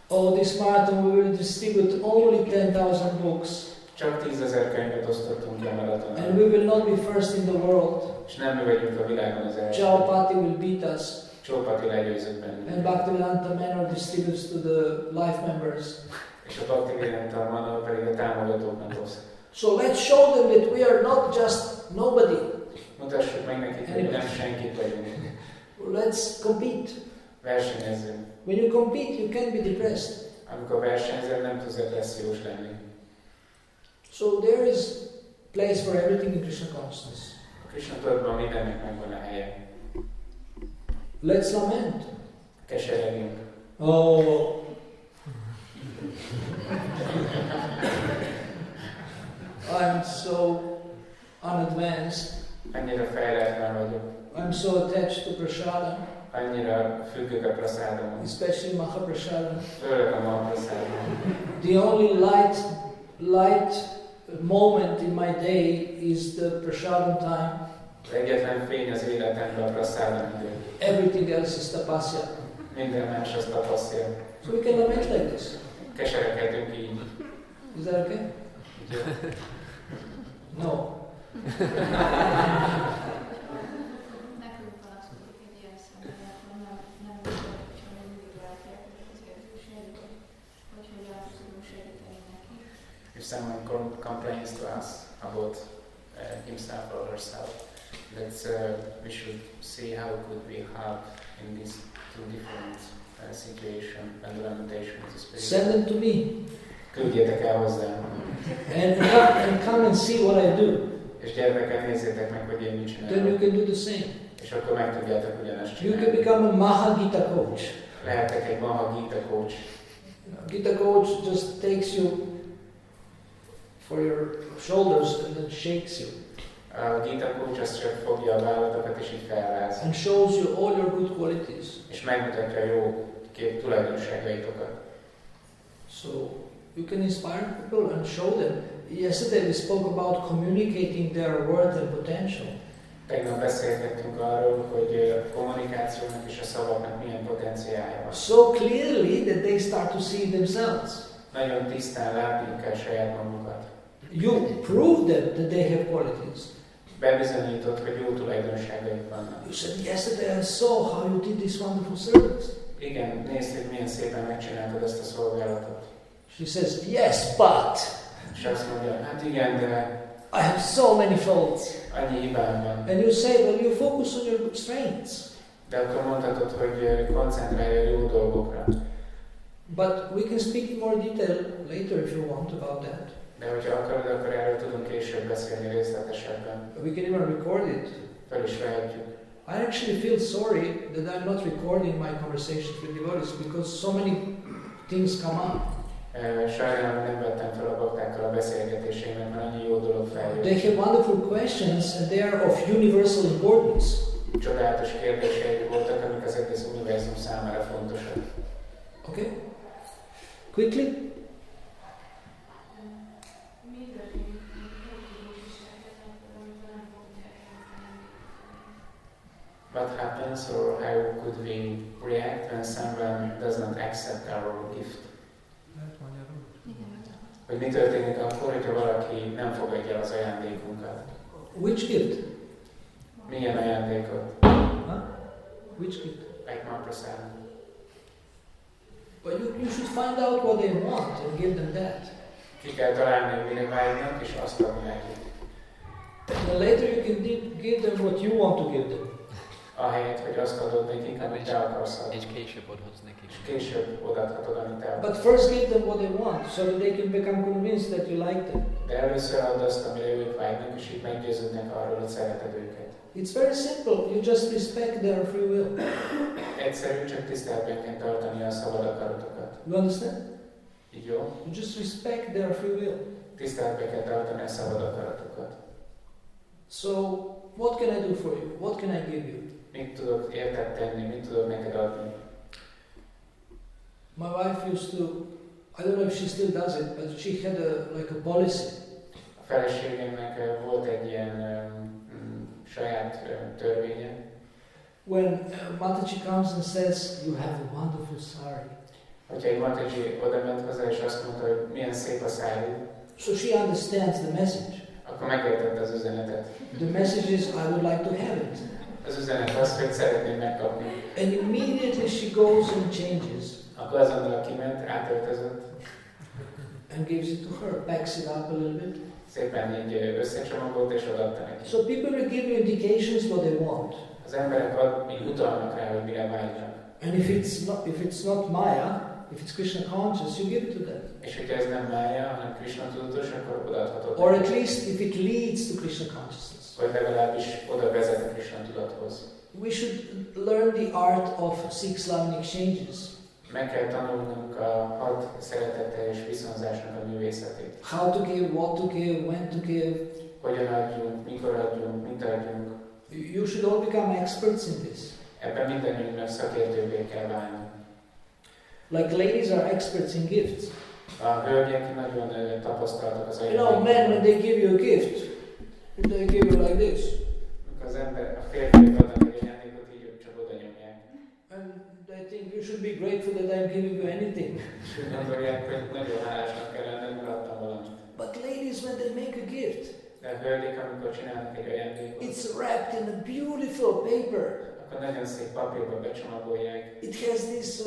Speaker 1: Oh, this marathon we will distribute only 10,000 books,
Speaker 2: Csak 10,000 könyvet osztottunk ki a maratonon.
Speaker 1: and we will not be first in the world.
Speaker 2: És nem mi vagyunk a világon az első.
Speaker 1: Chaupati will beat us,
Speaker 2: Csópati legyőzött bennünk.
Speaker 1: and Bhaktivedanta Manor distributes to the life members.
Speaker 2: És a Bhaktivedanta Manor pedig a támogatóknak osz.
Speaker 1: So let's show them that we are not just nobody.
Speaker 2: Mutassuk meg nekik, hogy nem senkit vagyunk.
Speaker 1: Let's compete.
Speaker 2: Versenyezzünk.
Speaker 1: When you compete, you can't be depressed.
Speaker 2: Amikor versenyzel, nem tudsz depressziós lenni.
Speaker 1: So there is place for everything in Krishna consciousness.
Speaker 2: A Krishna tudatban mindennek megvan a helye.
Speaker 1: Let's lament.
Speaker 2: Keseregünk.
Speaker 1: Oh. I'm so unadvanced.
Speaker 2: Annyira fejletlen vagyok.
Speaker 1: I'm so attached to prasadam,
Speaker 2: Annyira függök a praszádomon.
Speaker 1: especially Mahaprasadam.
Speaker 2: Főleg a Mahaprasadon.
Speaker 1: The only light moment in my day is the prasadam time.
Speaker 2: Egyetlen fény az életemben a praszádom idő.
Speaker 1: Everything else is tapasya.
Speaker 2: Minden más az tapasztja.
Speaker 1: So we can lament like this.
Speaker 2: Kesereghetünk így.
Speaker 1: Is that okay? No.
Speaker 4: Nekünk panaszkodik egy ilyen személyek, hogy nem tudod, hogyha mindig látják az érzéseit, hogy hogyan tudunk segíteni neki.
Speaker 2: If someone complains to us about himself or herself, we should see how could we help in these two different situations when the lamentation is a spirit.
Speaker 1: Send them to me.
Speaker 2: Küldjétek el hozzám.
Speaker 1: And come and see what I do.
Speaker 2: És gyermekek, nézzétek meg, hogy én mit
Speaker 1: Then you
Speaker 2: csinálok.
Speaker 1: can do the same.
Speaker 2: És akkor meg tudjátok ugyanezt
Speaker 1: You can
Speaker 2: csinálni.
Speaker 1: become a Mahagita coach.
Speaker 2: Lehetek egy Maha Gita coach.
Speaker 1: Gita coach just takes you for your shoulders and then shakes you
Speaker 2: A Gita coach azt csak fogja a vállatokat és így felráz.
Speaker 1: and shows you all your good qualities.
Speaker 2: És megmutatja a jó tulajdonságaitokat.
Speaker 1: So you can inspire people and show them. Yesterday we spoke about communicating their worth and potential.
Speaker 2: Tegnap beszélgettünk arról, hogy a kommunikációnak és a szavaknak milyen potenciálja van.
Speaker 1: So clearly that they start to see themselves.
Speaker 2: Nagyon tisztán látni kell saját magunkat.
Speaker 1: You prove them that they have qualities.
Speaker 2: Bebizonyított, hogy jó tulajdonságaik vannak.
Speaker 1: You said, yesterday I saw how you did this wonderful service.
Speaker 2: Igen, nézd, hogy milyen szépen megcsináltad ezt a szolgálatot.
Speaker 1: She says, yes, but
Speaker 2: És azt mondja, hát igen, de
Speaker 1: I have so many faults.
Speaker 2: annyi hibám van.
Speaker 1: And you say, well, you focus on your strengths.
Speaker 2: De akkor mondhatod, hogy koncentrálj a jó dolgokra.
Speaker 1: But we can speak in more detail later if you want about that.
Speaker 2: De hogyha akarod, akkor erről tudunk később beszélni részletesebben.
Speaker 1: We can even record it.
Speaker 2: Fel is vehetjük.
Speaker 1: I actually feel sorry that I'm not recording my conversations with devotees because so many things come up.
Speaker 2: Sajnálom, hogy nem vettem fel a baktákkal a beszélgetéseimet, mert annyi jó dolog feljött.
Speaker 1: They have wonderful questions and they are of universal importance.
Speaker 2: Csodálatos kérdéseik voltak, amik az egész univerzum számára fontosak.
Speaker 1: Okay? Quickly?
Speaker 2: What happens or how could we react when someone does not accept our gift? Hogy mi történik akkor, hogyha valaki nem fogadja el az ajándékunkat?
Speaker 1: Which gift?
Speaker 2: Milyen ajándékot?
Speaker 1: Huh? Which gift?
Speaker 2: Egy manprasádot.
Speaker 1: But you should find out what they want and give them that.
Speaker 2: Ki kell találni, hogy mire vágynak, és azt adni nekik.
Speaker 1: And later you can give them what you want to give them.
Speaker 2: Ahelyett, hogy azt adod nekik, amit te akarsz adni.
Speaker 3: És később adhatsz nekik.
Speaker 2: És később odaadhatod, amit te akarsz.
Speaker 1: But first give them what they want, so that they can become convinced that you like them.
Speaker 2: De először add azt, amire ők vágynak, és így meggyőződnek arról, hogy szereted őket.
Speaker 1: It's very simple. You just respect their free will.
Speaker 2: Egyszerű, csak tiszteletben kell tartani a szabad akaratokat.
Speaker 1: You understand?
Speaker 2: Így jó?
Speaker 1: You just respect their free will.
Speaker 2: Tiszteletben kell tartani a szabad akaratokat.
Speaker 1: So, what can I do for you? What can I give you?
Speaker 2: Mit tudok érted tenni, mit tudok neked adni?
Speaker 1: My wife used to, I don't know if she still does it, but she had like a policy.
Speaker 2: A feleségemnek volt egy ilyen saját törvénye.
Speaker 1: When Mataji comes and says, you have a wonderful sari.
Speaker 2: Hogyha egy Mataji oda ment hozzá, és azt mondta, hogy milyen szép a szári,
Speaker 1: So she understands the message.
Speaker 2: akkor megértette az üzenetet.
Speaker 1: The message is, I would like to have it.
Speaker 2: Az üzenet az, hogy szeretném megkapni.
Speaker 1: And immediately she goes and changes.
Speaker 2: Akkor azonnal kiment, átöltözött.
Speaker 1: And gives it to her, packs it up a little bit.
Speaker 2: Szépen így összecsomagolt és odaadta neki.
Speaker 1: So people will give you indications what they want.
Speaker 2: Az emberek így utalnak rá, hogy mire vágynak.
Speaker 1: And if it's not Maya, if it's Krishna conscious, you give it to them.
Speaker 2: És hogyha ez nem Maya, hanem Krishna tudatos, akkor odaadhatod.
Speaker 1: Or at least if it leads to Krishna consciousness.
Speaker 2: Vagy legalábbis oda vezet a Krishna tudathoz.
Speaker 1: We should learn the art of 6 loving exchanges.
Speaker 2: Meg kell tanulnunk a 6 szeretetteljes viszonzásnak a művészetét.
Speaker 1: How to give, what to give, when to give.
Speaker 2: Hogyan adjunk, mikor adjunk, mit adjunk.
Speaker 1: You should all become experts in this.
Speaker 2: Ebben mindannyiunknak szakértővé kell válni.
Speaker 1: Like ladies are experts in gifts.
Speaker 2: A hölgyek nagyon tapasztaltak az
Speaker 1: You know, men, when they give you a gift, they give you like this.
Speaker 2: Az ember, a férfiak adnak egy ajándékot, így ők csak oda nyomják.
Speaker 1: And they think you should be grateful that I'm giving you anything.
Speaker 2: És úgy gondolják, hogy nagyon hálásnak kell lenned, mert adtam valamit.
Speaker 1: But ladies, when they make a gift,
Speaker 2: De a hölgyek, amikor csinálnak egy ajándékot,
Speaker 1: it's wrapped in a beautiful paper.
Speaker 2: akkor nagyon szép papírba becsomagolják.
Speaker 1: It has these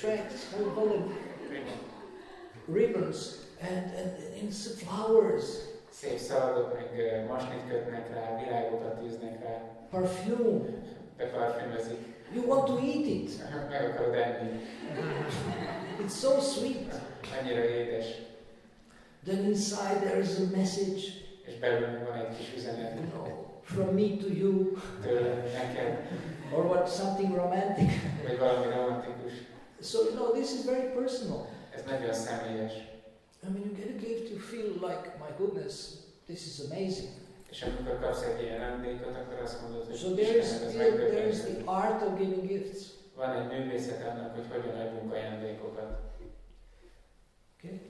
Speaker 1: tracks, how you call them? Ribbons and it's flowers.
Speaker 2: Szép szaladok, meg masnit kötnek rá, virágokat tűznek rá.
Speaker 1: Perfume.
Speaker 2: Beparfümezik.
Speaker 1: You want to eat it.
Speaker 2: Meg akarod enni.
Speaker 1: It's so sweet.
Speaker 2: Annyira édes.
Speaker 1: Then inside there is a message.
Speaker 2: És belül van egy kis üzenet.
Speaker 1: You know, from me to you.
Speaker 2: Tőle neked.
Speaker 1: Or what, something romantic.
Speaker 2: Vagy valami romantikus.
Speaker 1: So, you know, this is very personal.
Speaker 2: Ez nagyon személyes.
Speaker 1: And when you get a gift, you feel like, my goodness, this is amazing.
Speaker 2: És amikor kapsz egy ilyen ajándékot, akkor azt mondod, hogy
Speaker 1: So there is the art of giving gifts.
Speaker 2: Van egy művészet annak, hogy hogyan adjunk ajándékokat.
Speaker 1: Okay?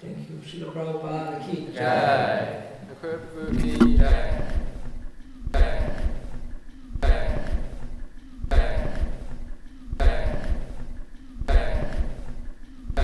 Speaker 1: Thank you. Srila Prabhupada ki.
Speaker 3: Jai. Prabhupada ki. Jai.